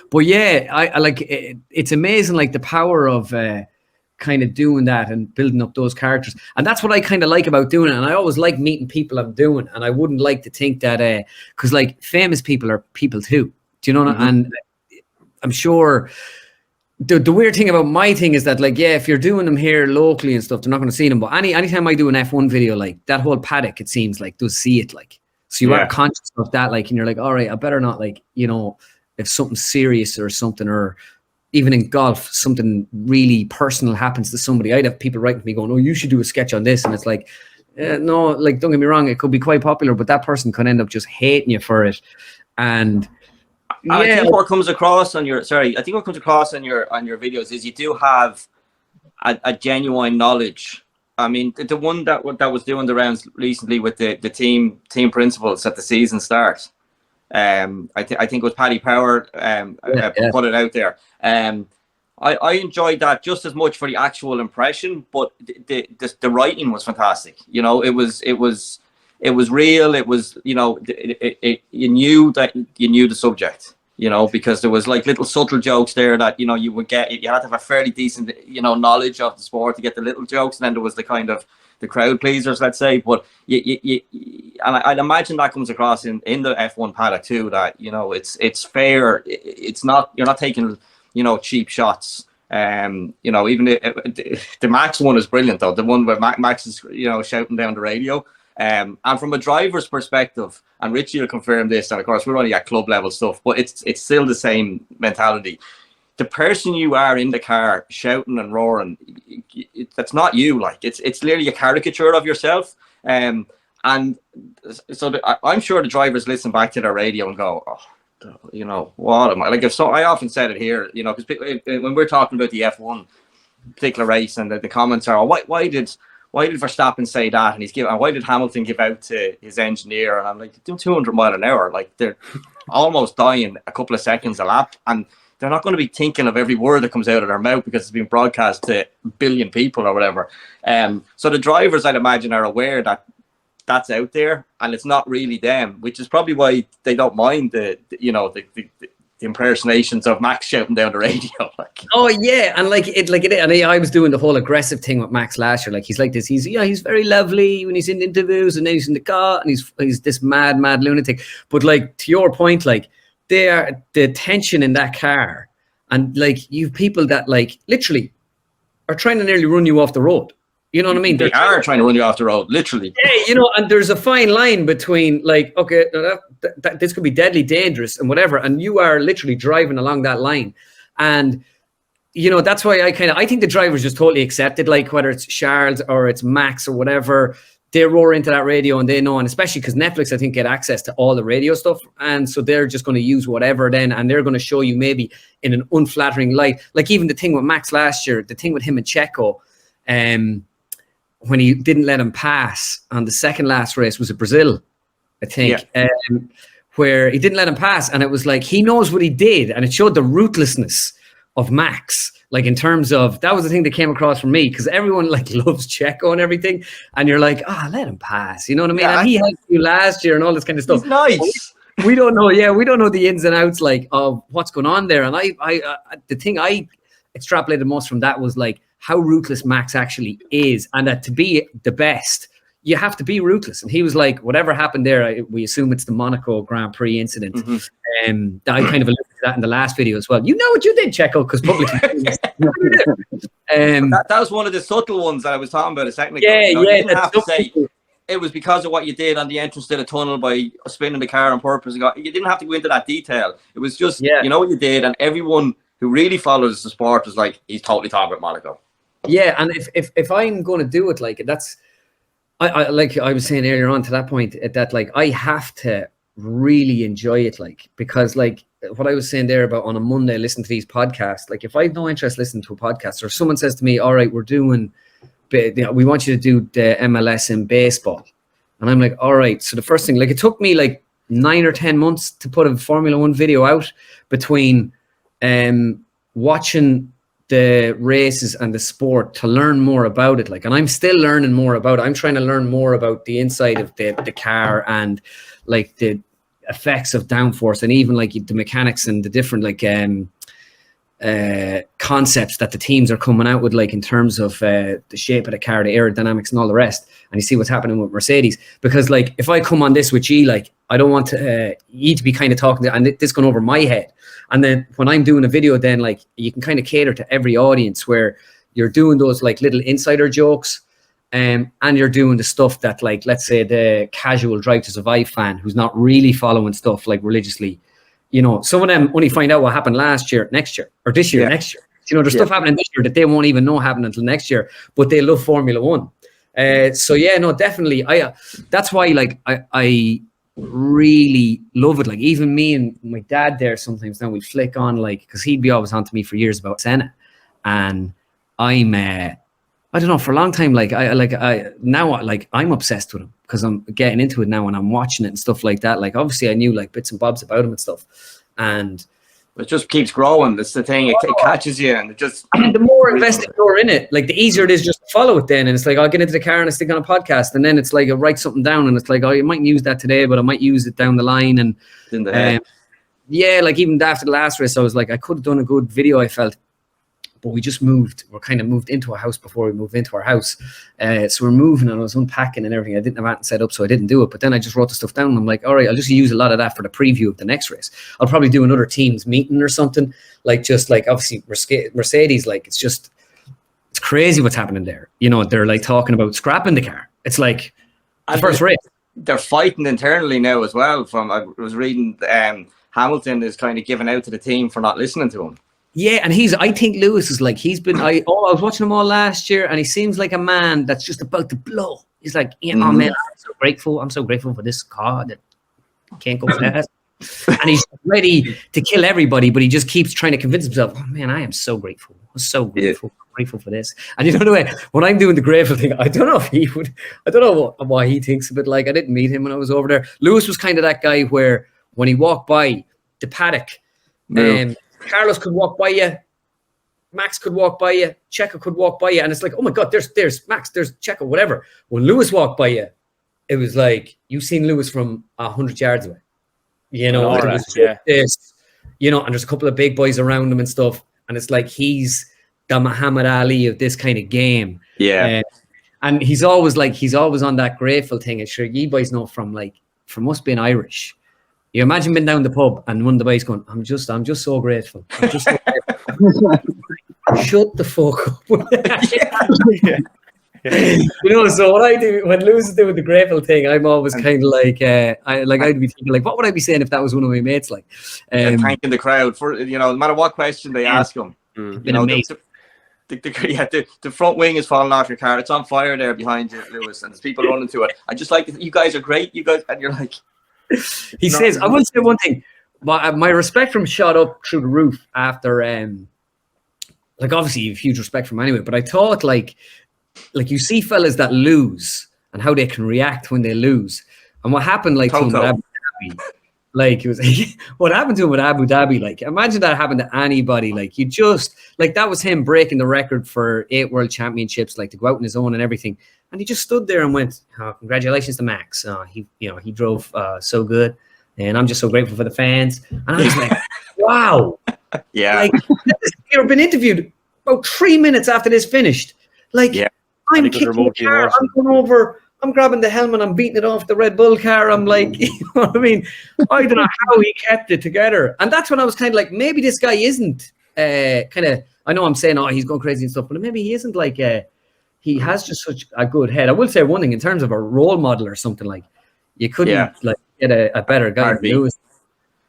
But yeah, I like it, it's amazing, like the power of kind of doing that and building up those characters. And that's what I kind of like about doing it. And I always like meeting people I'm doing. And I wouldn't like to think that, because like famous people are people too. Do you know? Mm-hmm. And I'm sure the weird thing about my thing is that, like, yeah, if you're doing them here locally and stuff, they're not going to see them. But anytime I do an F1 video, like that whole paddock, it seems like does see it, like, so you are conscious of that, like, and you're like, all right, I better not, like, if something serious or something, or even in golf, something really personal happens to somebody, I'd have people writing to me going, oh, you should do a sketch on this. And it's like, no, like, don't get me wrong, it could be quite popular, but that person could end up just hating you for it. And I think what comes across on your videos is you do have a genuine knowledge. I mean, the one that was doing the rounds recently with the team principals at the season start. I think it was Paddy Power put it out there. I enjoyed that just as much for the actual impression, but the writing was fantastic. It was real. It was, you knew the subject, because there was like little subtle jokes there that, you would get. You had to have a fairly decent, knowledge of the sport to get the little jokes. And then there was the kind of the crowd pleasers, let's say. But and I'd imagine that comes across in the F1 paddock too, that, it's fair. It's not, you're not taking, cheap shots. Even the Max one is brilliant though. The one where Max is, shouting down the radio. And from a driver's perspective, and Richie will confirm this, and of course we're only at club level stuff, but it's still the same mentality. The person you are in the car shouting and roaring, that's not you. Like, it's literally a caricature of yourself. And so I'm sure the drivers listen back to their radio and go, oh, what am I like? I often said it here, because when we're talking about the F1 particular race, and the comments are, why did why did Verstappen say that? And why did Hamilton give out to his engineer? And I'm like, doing 200 mile an hour, like they're almost dying a couple of seconds a lap, and they're not going to be thinking of every word that comes out of their mouth because it's been broadcast to a billion people or whatever. So the drivers, I'd imagine, are aware that that's out there, and it's not really them, which is probably why they don't mind the impersonations of Max shouting down the radio. Like, oh yeah, and and I was doing the whole aggressive thing with Max last year. Like he's like this. He's very lovely when he's in interviews, and then he's in the car, and he's this mad lunatic. But like to your point, like the tension in that car, and like you people that like literally are trying to nearly run you off the road. You know what I mean? They are trying to run you off the road, literally. Yeah, and there's a fine line between like, okay, this could be deadly dangerous and whatever, and you are literally driving along that line. And, that's why I think the drivers just totally accepted, like whether it's Charles or it's Max or whatever, they roar into that radio and they know, and especially because Netflix, I think, get access to all the radio stuff. And so they're just going to use whatever then, and they're going to show you maybe in an unflattering light. Like even the thing with Max last year, the thing with him and Checo, when he didn't let him pass on the second last race was at Brazil, I think, where he didn't let him pass. And it was like, he knows what he did. And it showed the ruthlessness of Max. Like in terms of, that was the thing that came across from me, because everyone like loves Checo and everything. And you're like, let him pass. You know what I mean? Yeah, and he helped you last year and all this kind of stuff. He's nice. We don't know. Yeah, we don't know the ins and outs like of what's going on there. And the thing I extrapolated most from that was like, how ruthless Max actually is, and that to be the best, you have to be ruthless. And he was like, whatever happened there, we assume it's the Monaco Grand Prix incident. Mm-hmm. I kind of alluded to that in the last video as well. You know what you did, Checo, because publicly. that was one of the subtle ones that I was talking about a second ago. You didn't have to say it was because of what you did on the entrance to the tunnel by spinning the car on purpose. You didn't have to go into that detail. It was just, you know what you did, and everyone who really follows the sport was like, he's totally talking about Monaco. Yeah, and if I'm going to do it, like that's, I like I was saying earlier on to that point, that like I have to really enjoy it, like, because like what I was saying there about on a Monday, listen to these podcasts. Like if I have no interest listening to a podcast, or someone says to me, all right, we want you to do the MLS in baseball, and I'm like, all right. So the first thing, like it took me like 9 or 10 months to put a Formula One video out between watching the races and the sport to learn more about it. Like, and I'm still learning more about it. I'm trying to learn more about the inside of the car and like the effects of downforce, and even like the mechanics and the different like concepts that the teams are coming out with, like in terms of the shape of the car, the aerodynamics and all the rest. And you see what's happening with Mercedes, because like if I come on this with you, like I don't want to you to be kind of talking to, and this going over my head. And then when I'm doing a video, then like you can kind of cater to every audience, where you're doing those like little insider jokes, and you're doing the stuff that, like, let's say the casual Drive to Survive fan who's not really following stuff like religiously, some of them only find out what happened last year, next year, or this year, next year. There's stuff happening this year that they won't even know happening until next year, but they love Formula One. So yeah, no, definitely. That's why like I really love it. Like even me and my dad there, sometimes now we flick on, like, because he'd be always on to me for years about Senna, and I'm I don't know, for a long time, like I'm obsessed with him because I'm getting into it now and I'm watching it and stuff like that. Like obviously I knew like bits and bobs about him and stuff, and it just keeps growing. That's the thing. It catches you, and and the more invested you're in it, like the easier it is just to follow it then. And it's like, I'll get into the car and I stick on a podcast, and then it's like I write something down and it's like, oh, you mightn't use that today, but I might use it down the line. And yeah, like even after the last race, I was like, I could have done a good video, I felt, but we just moved. We're kind of moved into a house before we moved into our house. So we're moving and I was unpacking and everything. I didn't have anything set up, so I didn't do it. But then I just wrote the stuff down and I'm like, all right, I'll just use a lot of that for the preview of the next race. I'll probably do another team's meeting or something. Like just like obviously Mercedes, like it's crazy what's happening there. They're like talking about scrapping the car. It's like the first race. They're fighting internally now as well. I was reading Hamilton is kind of giving out to the team for not listening to him. Yeah, and I think Lewis is like, I was watching him all last year, and he seems like a man that's just about to blow. He's like, oh man, I'm so grateful for this car that can't go fast. and he's ready to kill everybody, but he just keeps trying to convince himself, oh man, I am so grateful. I'm so grateful. Grateful for this. And you know the way when I'm doing the grateful thing, I don't know if he would, I don't know why he thinks of it. Like, I didn't meet him when I was over there. Lewis was kind of that guy where when he walked by the paddock, Carlos could walk by you, Max could walk by you, Checo could walk by you, and it's like, oh my god, there's Max, there's Checo, whatever. When Lewis walked by you, it was like you seen Lewis from 100 yards away. You know, it was this, you know, and there's a couple of big boys around him and stuff, and it's like he's the Muhammad Ali of this kind of game. Yeah. And he's always on that grateful thing. It's sure you boys know from us being Irish. You imagine being down the pub and one of the boys going, I'm just so grateful. I'm just so grateful. Shut the fuck up. You know, so what I do when Lewis is doing the grateful thing, I'm always kind of like, I'd be thinking like, what would I be saying if that was one of my mates? Like, thanking the crowd for, you know, no matter what question they ask him. You know, the front wing is falling off your car. It's on fire there behind you, Lewis, and there's people running to it. I just like it. You guys are great. You guys, and you're like. He says, I will say one thing. My respect from shot up through the roof after, like obviously you have huge respect from anyway. But I thought like you see fellas that lose and how they can react when they lose, and what happened like to him with Abu Dhabi. Like it was what happened to him with Abu Dhabi. Like imagine that happened to anybody. Like you just like that was him breaking the record for 8 world championships, like to go out on his own and everything. And he just stood there and went, oh, "Congratulations to Max. He drove so good, and I'm just so grateful for the fans." And I was like, "Wow, yeah." Like you've been interviewed about 3 minutes after this finished. Like I'm kicking the car, I'm going over. I'm grabbing the helmet, I'm beating it off the Red Bull car. I'm like, you know what I mean? I don't know how he kept it together. And that's when I was kind of like, maybe this guy isn't kind of, I know I'm saying, oh, he's going crazy and stuff, but maybe he isn't like, he has just such a good head. I will say one thing, in terms of a role model or something, like, you couldn't like get a better guy than Lewis.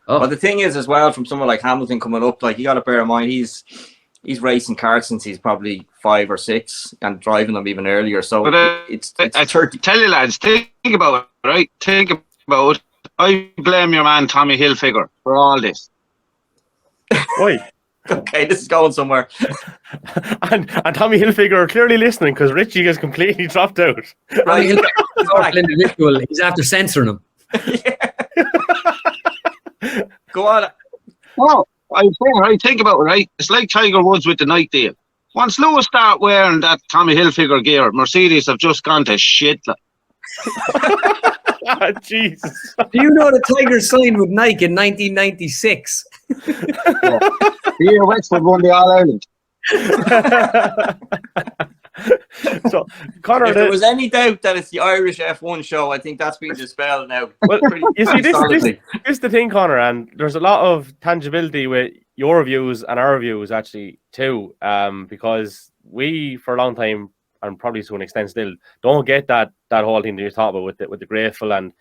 Well, the thing is as well, from someone like Hamilton coming up, like, you got to bear in mind, he's racing cars since he's probably 5 or 6 and driving them even earlier. So it's I tell you, lads, think about it, right? Think about it. I blame your man Tommy Hilfiger for all this. Wait. Okay, this is going somewhere. and Tommy Hilfiger are clearly listening because Richie has completely dropped out. Right. He's after censoring him. Go on. Oh. I think about it, right? It's like Tiger Woods with the Nike deal. Once Lewis start wearing that Tommy Hilfiger gear, Mercedes have just gone to shit. Jesus. Do you know that Tiger signed with Nike in 1996? The year Wexford won the All-Ireland. So, Conor, if there was any doubt that it's the Irish F1 show, I think that's been dispelled now. Well, you see, this is the thing, Conor, and there's a lot of tangibility with your views and our views actually too, because we, for a long time, and probably to an extent still, don't get that whole thing that you talk about with the grateful, and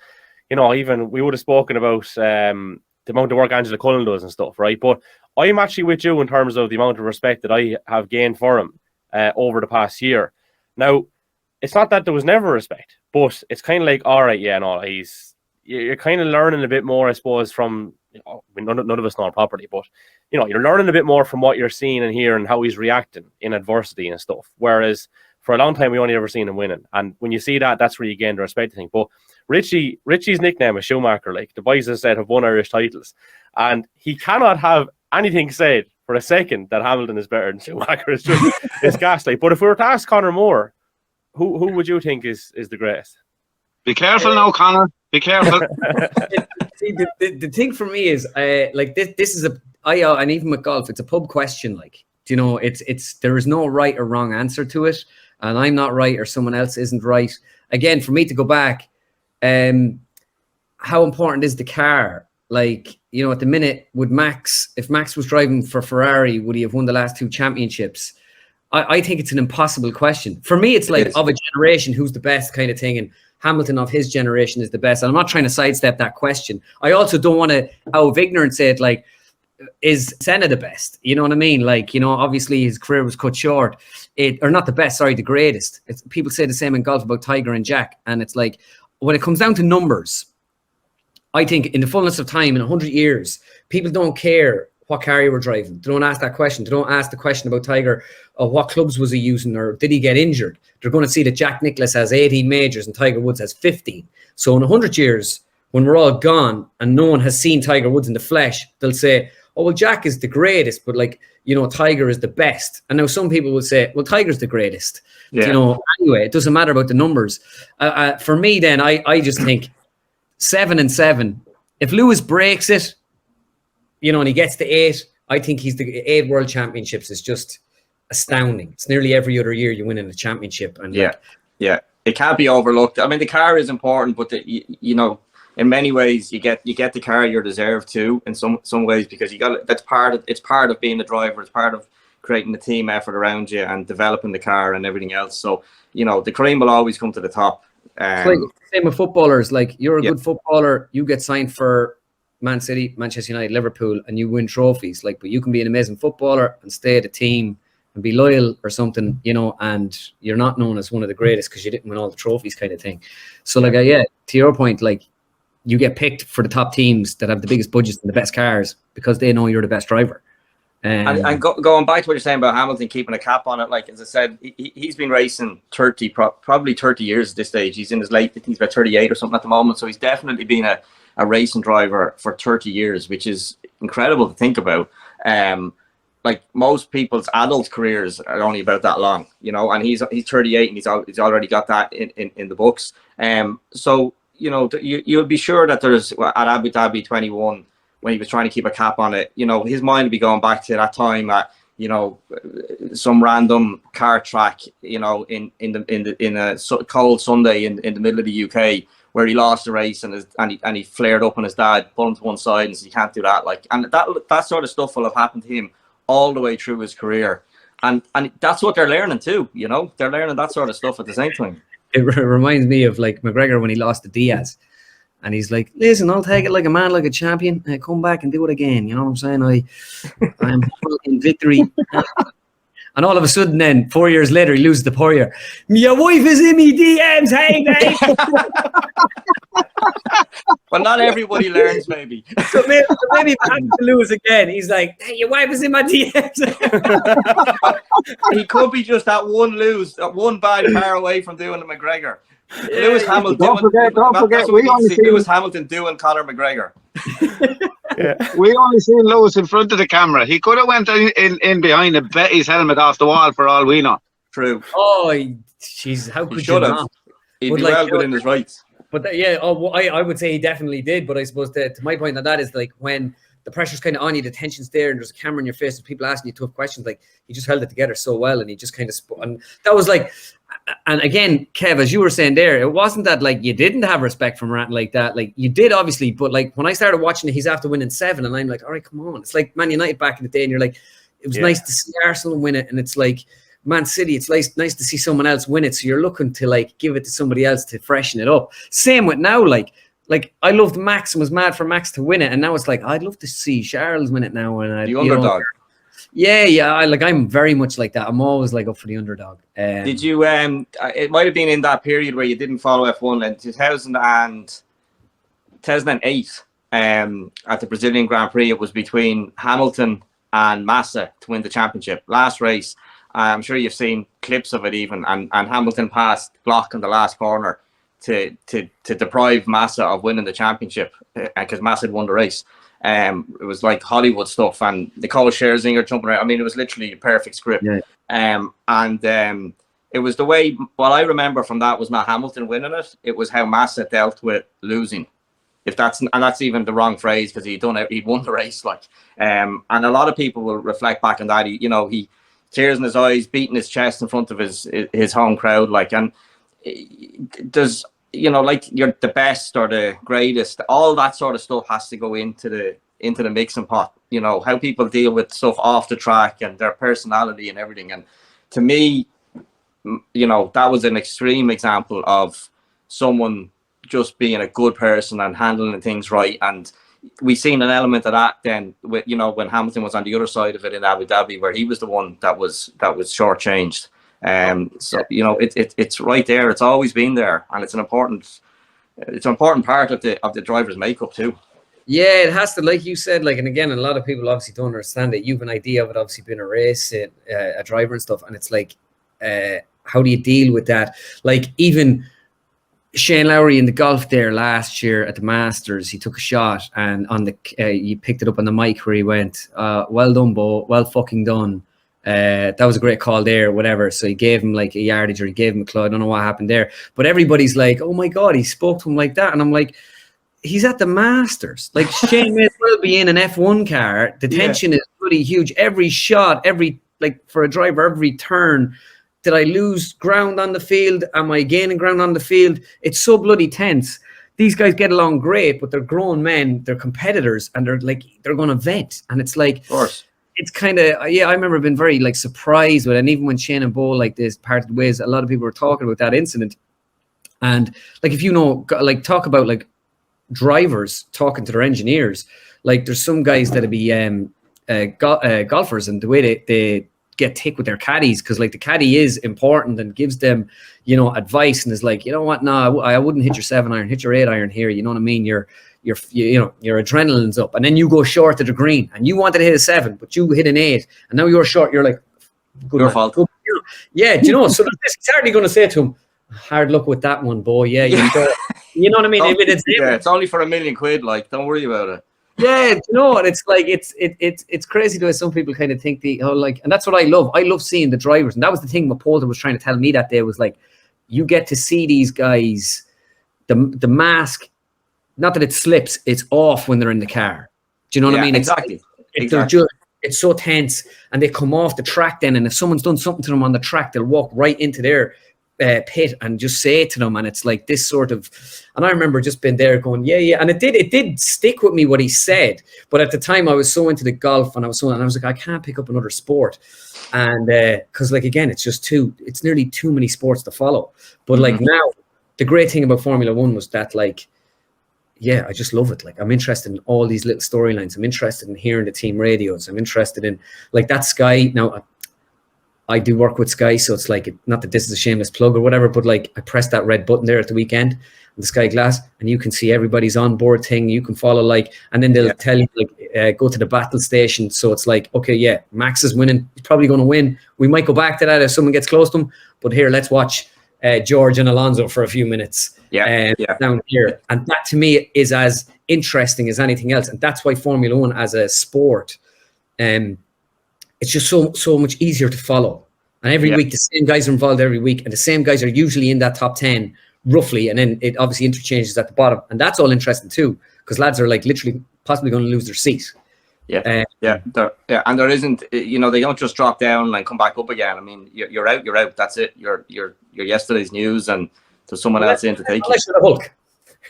you know, even we would have spoken about the amount of work Angela Cullen does and stuff, right? But I'm actually with you in terms of the amount of respect that I have gained for him over the past year. Now, it's not that there was never respect, but it's kind of like, all right, yeah, no, you're kind of learning a bit more, I suppose, from, I mean, none of us know properly, but you know, you're learning a bit more from what you're seeing and hearing, how he's reacting in adversity and stuff. Whereas for a long time, we only ever seen him winning, and when you see that, that's where you gain the respect, I think. But Richie's nickname is Schumacher. Like the boys have said, have won Irish titles, and he cannot have anything said for a second that Hamilton is better than Schumacher. It's just it's ghastly. But if we were to ask Conor Moore, who would you think is the greatest? Be careful now, Conor. Be careful. See, the thing for me is, like this is and even with golf, it's a pub question. Like, do you know, it's there is no right or wrong answer to it, and I'm not right or someone else isn't right. Again, for me to go back, how important is the car? Like, you know, at the minute with Max, if Max was driving for Ferrari, would he have won the last 2 championships? I think it's an impossible question. For me, it's like of a generation, who's the best kind of thing, and Hamilton of his generation is the best. And I'm not trying to sidestep that question. I also don't want to, out of ignorance, say it like, is Senna the best? You know what I mean? Like, you know, obviously his career was cut short. Or not the best, sorry, the greatest. People say the same in golf about Tiger and Jack. And it's like, when it comes down to numbers, I think in the fullness of time, in 100 years, people don't care what car you were driving. They don't ask that question. They don't ask the question about Tiger, or what clubs was he using, or did he get injured? They're going to see that Jack Nicklaus has 18 majors and Tiger Woods has 15. So in 100 years, when we're all gone and no one has seen Tiger Woods in the flesh, they'll say, oh, well, Jack is the greatest, but like, you know, Tiger is the best. And now some people will say, well, Tiger's the greatest. Yeah. You know, anyway, it doesn't matter about the numbers. For me, then, I just think 7-7. If Lewis breaks it, you know, and he gets to 8, I think he's the 8 world championships is just astounding. It's nearly every other year you win in a championship. And yeah, it can't be overlooked. I mean, the car is important, but you know, in many ways, you get the car you deserve too. In some ways, because it's part of being the driver. It's part of creating the team effort around you and developing the car and everything else. So, you know, the cream will always come to the top. Like, same with footballers. Like, you're a good footballer, you get signed for Man City, Manchester United, Liverpool, and you win trophies. Like, but you can be an amazing footballer and stay at a team and be loyal or something, you know, and you're not known as one of the greatest because you didn't win all the trophies, kind of thing. So, like, to your point, like, you get picked for the top teams that have the biggest budgets and the best cars because they know you're the best driver. And going back to what you're saying about Hamilton keeping a cap on it, like, as I said, he's been racing probably 30 years at this stage. He's in his late, I think he's about 38 or something at the moment. So he's definitely been a racing driver for 30 years, which is incredible to think about. Like, most people's adult careers are only about that long, you know, and he's 38 and he's already got that in the books. So, you know, you'll be sure that there's, at Abu Dhabi 21, when he was trying to keep a cap on it, you know, his mind would be going back to that time at, you know, some random car track, you know, in a cold Sunday in the middle of the UK, where he lost the race and he flared up on his dad, pulled him to one side and said, you can't do that. Like, and that sort of stuff will have happened to him all the way through his career. And that's what they're learning too, you know, they're learning that sort of stuff at the same time. It reminds me of, like, McGregor when he lost to Diaz. And he's like, listen, I'll take it like a man, like a champion, and come back and do it again. You know what I'm saying? I'm in victory. And all of a sudden then, 4 years later, he loses the Poirier. Your wife is in me DMs, hey, mate. Well, not everybody learns, maybe. So maybe back to lose again. He's like, hey, your wife is in my DMs. He could be just that one bad car away from doing the McGregor. Lewis Hamilton. Don't forget. We only see Lewis Hamilton doing Conor McGregor. We only seen Lewis in front of the camera. He could have went in behind and bet his helmet off the wall for all we know. True. Oh, jeez, how could you not? He'd be well within his rights. But I would say he definitely did. But I suppose to my point on that is, like, when the pressure's kind of on you, the tension's there, and there's a camera in your face and people asking you tough questions, like, he just held it together so well, and he just kind of and that was like. And again, Kev, as you were saying there, it wasn't that, like, you didn't have respect from Ratton like that. Like, you did, obviously, but, like, when I started watching it, he's after winning 7, and I'm like, all right, come on. It's like Man United back in the day, and you're like, it was nice to see Arsenal win it, and it's like Man City, it's nice to see someone else win it, so you're looking to, like, give it to somebody else to freshen it up. Same with now, like I loved Max and was mad for Max to win it, and now it's like, I'd love to see Charles win it now. And the underdog. I'm very much like that. I'm always, like, up for the underdog. Did you? It might have been in that period where you didn't follow F1 in 2008. At the Brazilian Grand Prix, it was between Hamilton and Massa to win the championship. Last race, I'm sure you've seen clips of it even, and Hamilton passed Glock in the last corner to deprive Massa of winning the championship because Massa had won the race. It was like Hollywood stuff, and Nicole Scherzinger jumping around. I mean, it was literally a perfect script. It was the way. What I remember from that was not Hamilton winning it. It was how Massa dealt with losing. If that's even the wrong phrase, because he'd won the race. Like, and a lot of people will reflect back on that. He tears in his eyes, beating his chest in front of his home crowd. Like, and there's. Like, you're the best or the greatest, all that sort of stuff has to go into the mixing pot. How people deal with stuff off the track and their personality and everything. And to me, that was an extreme example of someone just being a good person and handling things right. And we seen an element of that then with, when Hamilton was on the other side of it in Abu Dhabi, where he was the one that was shortchanged. So it's right there. It's always been there, and it's an important it's an important part of the driver's makeup too. Yeah, it has to, like you said, like, and again, a lot of people obviously don't understand it. You've an idea of it, obviously being a race, a driver and stuff, and it's like, how do you deal with that? Like, even Shane Lowry in the golf there last year at the Masters, he took a shot, and on the you picked it up on the mic where he went, well done, Bo, well fucking done. That was a great call there, whatever. So he gave him like a yardage, or he gave him a claw. I don't know what happened there, but everybody's like, oh my God, he spoke to him like that. And I'm like, he's at the Masters. Like, Shane may as well be in an F1 car. The tension is pretty huge. Every shot, like for a driver, every turn. Did I lose ground on the field? Am I gaining ground on the field? It's so bloody tense. These guys get along great, but they're grown men, they're competitors, and they're going to vent. And it's like, of course, it's kind of, I remember being very like surprised with it. And even when Shane and Bo, like, this parted ways, a lot of people were talking about that incident. And like, if you know, like, talk about like drivers talking to their engineers, like, there's some guys that'll be golfers, and the way they get thick with their caddies, because like the caddy is important and gives them, you know, advice, and is like, you know what, no, I wouldn't hit your 7-iron, hit your 8-iron here, you know what I mean, your adrenaline's up, and then you go short of the green, and you wanted to hit a 7 but you hit an 8, and now you're short, you're like, good your fault. Yeah, do you know, so he's hardly going to say to him, hard luck with that one, boy. Yeah, you know what I mean. It's only for £1 million, like, don't worry about it. Yeah, you know what? It's like it's crazy the way some people kind of think and that's what I love. I love seeing the drivers, and that was the thing what Poulter was trying to tell me that day, was like, you get to see these guys, the mask, not that it slips, it's off when they're in the car. Do you know what I mean? Exactly. It's so tense, and they come off the track then, and if someone's done something to them on the track, they'll walk right into their pit and just say it to them, and it's like this sort of, and I remember just being there going, yeah, and it did stick with me what he said, but at the time I was so into the golf, and I was like, I can't pick up another sport, and because like, again, it's nearly too many sports to follow, but like now the great thing about Formula One was that, like, yeah, I just love it. Like, I'm interested in all these little storylines. I'm interested in hearing the team radios. I'm interested in, like, that Sky. Now, I do work with Sky, so it's like, not that this is a shameless plug or whatever, but like, I press that red button there at the weekend, the Sky Glass, and you can see everybody's onboard thing. You can follow, like, and then they'll tell you, like, go to the battle station. So it's like, okay, yeah, Max is winning. He's probably going to win. We might go back to that if someone gets close to him. But here, let's watch George and Alonso for a few minutes. Down here, and that to me is as interesting as anything else, and that's why Formula One as a sport, it's just so much easier to follow. And every week the same guys are involved every week, and the same guys are usually in that top 10 roughly, and then it obviously interchanges at the bottom, and that's all interesting too, because lads are like literally possibly going to lose their seat. And there isn't, you know, they don't just drop down and come back up again. I mean, you're out. That's it. You're yesterday's news, and there's someone else in to take you. The Hulk.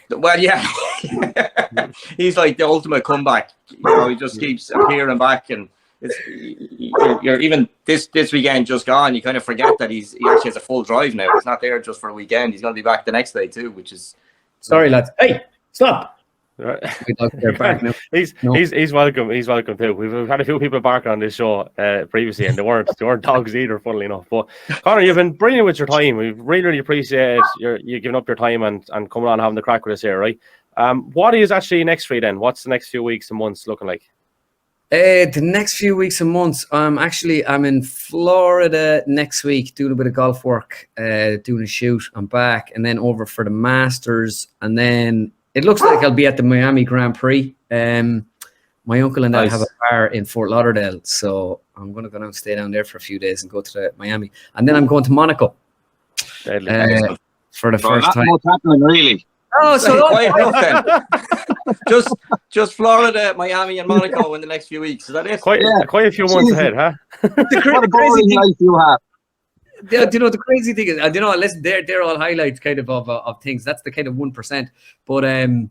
Well, yeah, he's like the ultimate comeback. You know, he just keeps appearing back, and you're even this weekend just gone. You kind of forget that he actually has a full drive now. He's not there just for a weekend. He's going to be back the next day too, which is. Sorry, lads. Hey, stop. Right. They're back now. He's welcome. He's welcome too. We've had a few people barking on this show previously, and they weren't dogs either, funnily enough. But Conor, you've been brilliant with your time. We really appreciate you giving up your time and coming on and having the crack with us here, right? What is actually next for you then? What's the next few weeks and months looking like? The next few weeks and months, I'm in Florida next week doing a bit of golf work, doing a shoot. I'm back, and then over for the Masters, and then it looks like I'll be at the Miami Grand Prix. My uncle and I have a bar in Fort Lauderdale, so I'm going to go down and stay down there for a few days and go to Miami. And then I'm going to Monaco for the first time. What's happening, really? Oh, so quite enough then. Just Florida, Miami, and Monaco in the next few weeks. Is that it? Quite a few months ahead, huh? What a boring life you have. Do you know the crazy thing is, you know, listen, they're all highlights kind of things. That's the kind of 1%. But a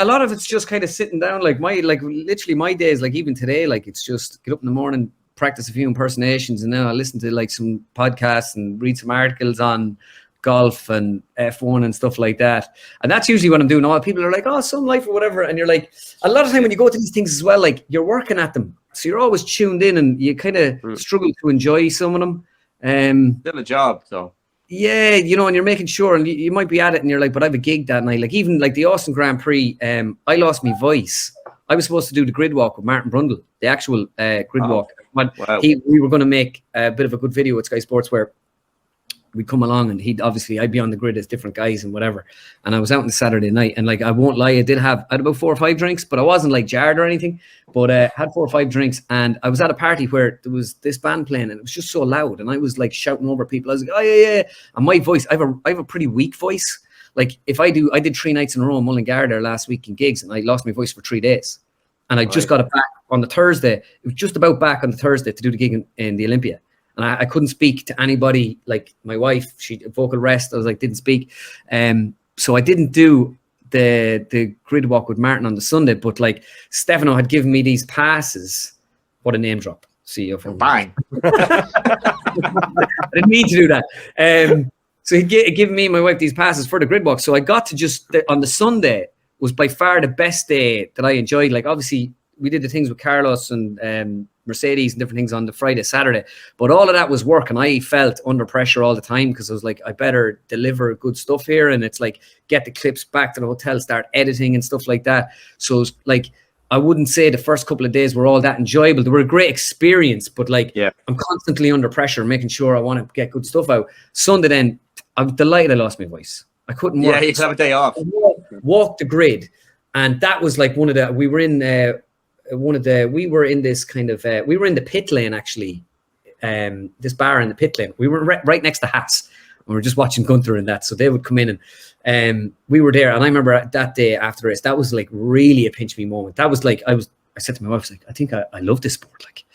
lot of it's just kind of sitting down. Literally my days, like even today, like it's just get up in the morning, practice a few impersonations, and then I listen to like some podcasts and read some articles on golf and F1 and stuff like that. And that's usually what I'm doing. All people are like, oh, Sun Life or whatever. And you're like, a lot of time when you go to these things as well, like you're working at them. So you're always tuned in, and you kind of struggle to enjoy some of them. Still a job, though. Yeah, you know, and you're making sure, and you might be at it, and you're like, but I have a gig that night. Like even like the Austin Grand Prix, I lost my voice. I was supposed to do the grid walk with Martin Brundle, the actual grid walk. But we were going to make a bit of a good video with Sky Sports where we'd come along, and I'd be on the grid as different guys and whatever. And I was out on the Saturday night, and like I won't lie, I had about 4 or 5 drinks, but I wasn't like jarred or anything. But had 4 or 5 drinks, and I was at a party where there was this band playing, and it was just so loud, and I was like shouting over people. I was like, oh yeah. And my voice, I have a pretty weak voice. Like I did 3 nights in a row in Mullingar there last week in gigs, and I lost my voice for 3 days. And I just got it back on the Thursday. It was just about back on the Thursday to do the gig in the Olympia. And I couldn't speak to anybody. Like my wife, she vocal rest. I was like, didn't speak. So I didn't do the grid walk with Martin on the Sunday. But like Stefano had given me these passes. What a name drop. CEO from Bang. I didn't mean to do that. So he'd given me and my wife these passes for the grid walk. So I got to just on the Sunday was by far the best day that I enjoyed. Like obviously we did the things with Carlos and Mercedes and different things on the Friday, Saturday, but all of that was work, and I felt under pressure all the time because I was like, I better deliver good stuff here, and it's like get the clips back to the hotel, start editing and stuff like that. So it's like I wouldn't say the first couple of days were all that enjoyable. They were a great experience, but like I'm constantly under pressure, making sure I want to get good stuff out. Sunday, then I'm delighted I lost my voice. I couldn't work. Yeah, you could have a day off. Walk the grid, and that was like we were in this kind of we were in the pit lane actually, this bar in the pit lane. We were right next to Hats, and we were just watching Gunther and that, so they would come in, and we were there. And I remember that day after the race, that was like really a pinch me moment. That was like I said to my wife, I was like, I think I love this sport, like,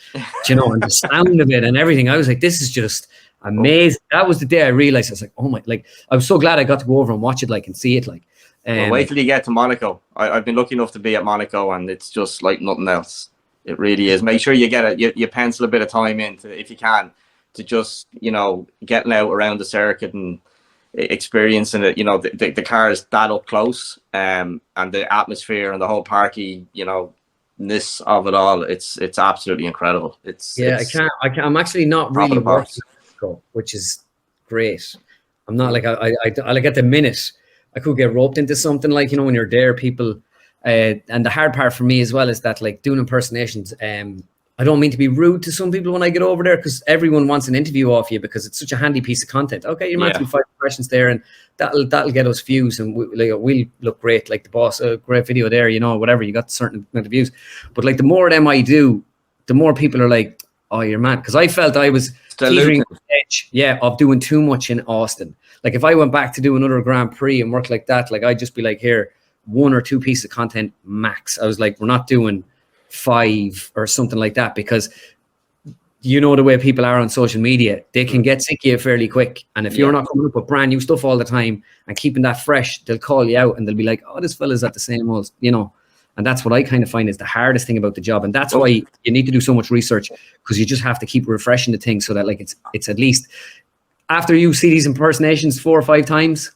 you know, and the sound of it and everything. I was like, this is just amazing. That was the day I realized, I was like, oh my, like I was so glad I got to go over and watch it, like, and see it, like. Well, wait till you get to Monaco. I've been lucky enough to be at Monaco, and it's just like nothing else. It really is. Make sure you get it. You pencil a bit of time in, if you can, to just, you know, getting out around the circuit and experiencing it. You know, the cars that up close, and the atmosphere and the whole parky, you know, ness of it all. It's absolutely incredible. I can't. I'm actually not really working, which is great. I'm not like I like at the minute. I could get roped into something, like, you know, when you're there, people, and the hard part for me as well is that, like, doing impersonations, I don't mean to be rude to some people when I get over there, because everyone wants an interview off you because it's such a handy piece of content. Okay, you're meant to be 5 questions there, and that'll get us views, and we'll look great, like the boss, a great video there, you know, whatever, you got certain amount of views. But like the more of them I do, the more people are like, oh, you're mad. Because I felt I was teetering on the edge, of doing too much in Austin. Like if I went back to do another Grand Prix and work like that, like I'd just be like, here, 1 or 2 pieces of content max. I was like, we're not doing 5 or something like that, because you know the way people are on social media, they can get sick of you fairly quick. And if you're not coming up with brand new stuff all the time and keeping that fresh, they'll call you out and they'll be like, oh, this fella's at the same old, you know. And that's what I kind of find is the hardest thing about the job. And that's why you need to do so much research, because you just have to keep refreshing the thing so that, like, it's at least after you see these impersonations 4 or 5 times,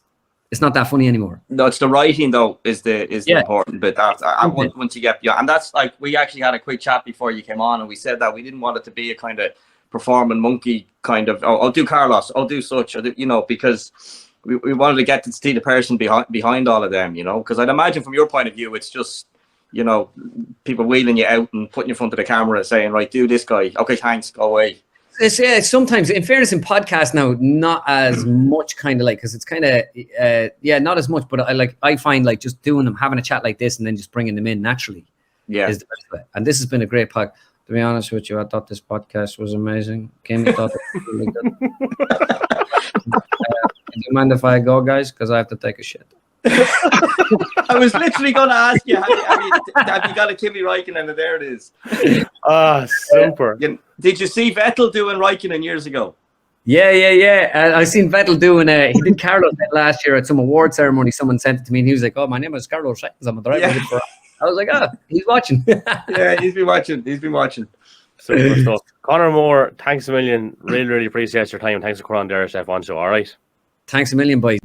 it's not that funny anymore. No, it's the writing though is the important bit. Once you get and that's like, we actually had a quick chat before you came on, and we said that we didn't want it to be a kind of performing monkey kind of, oh, I'll do Carlos, I'll do such, or you know, because we wanted to get to see the person behind all of them, you know, because I'd imagine from your point of view, it's just, you know, people wheeling you out and putting you in front of the camera saying, right, do this guy, okay, thanks, go away. It's sometimes, in fairness, in podcasts now, not as much, kind of like, because it's kind of not as much, but I find like just doing them, having a chat like this and then just bringing them in naturally is the best way. And this has been a great podcast. To be honest with you, I thought this podcast was amazing. Kim thought it was really good. Do you mind if I go, guys, because I have to take a shit? I was literally going to ask you, have you got a Kimi Räikkönen? And there it is. Ah, super. Did you see Vettel doing Räikkönen years ago? Yeah. I seen Vettel doing he did Carlos last year at some award ceremony. Someone sent it to me and he was like, oh, my name is Carlos Sainz, I'm a driver. Yeah. I was like, he's watching. Yeah, he's been watching. Super stuff. Conor Moore, thanks a million. Really, really appreciate your time. Thanks for coming on the Irish F1 show. All right. Thanks a million, boys.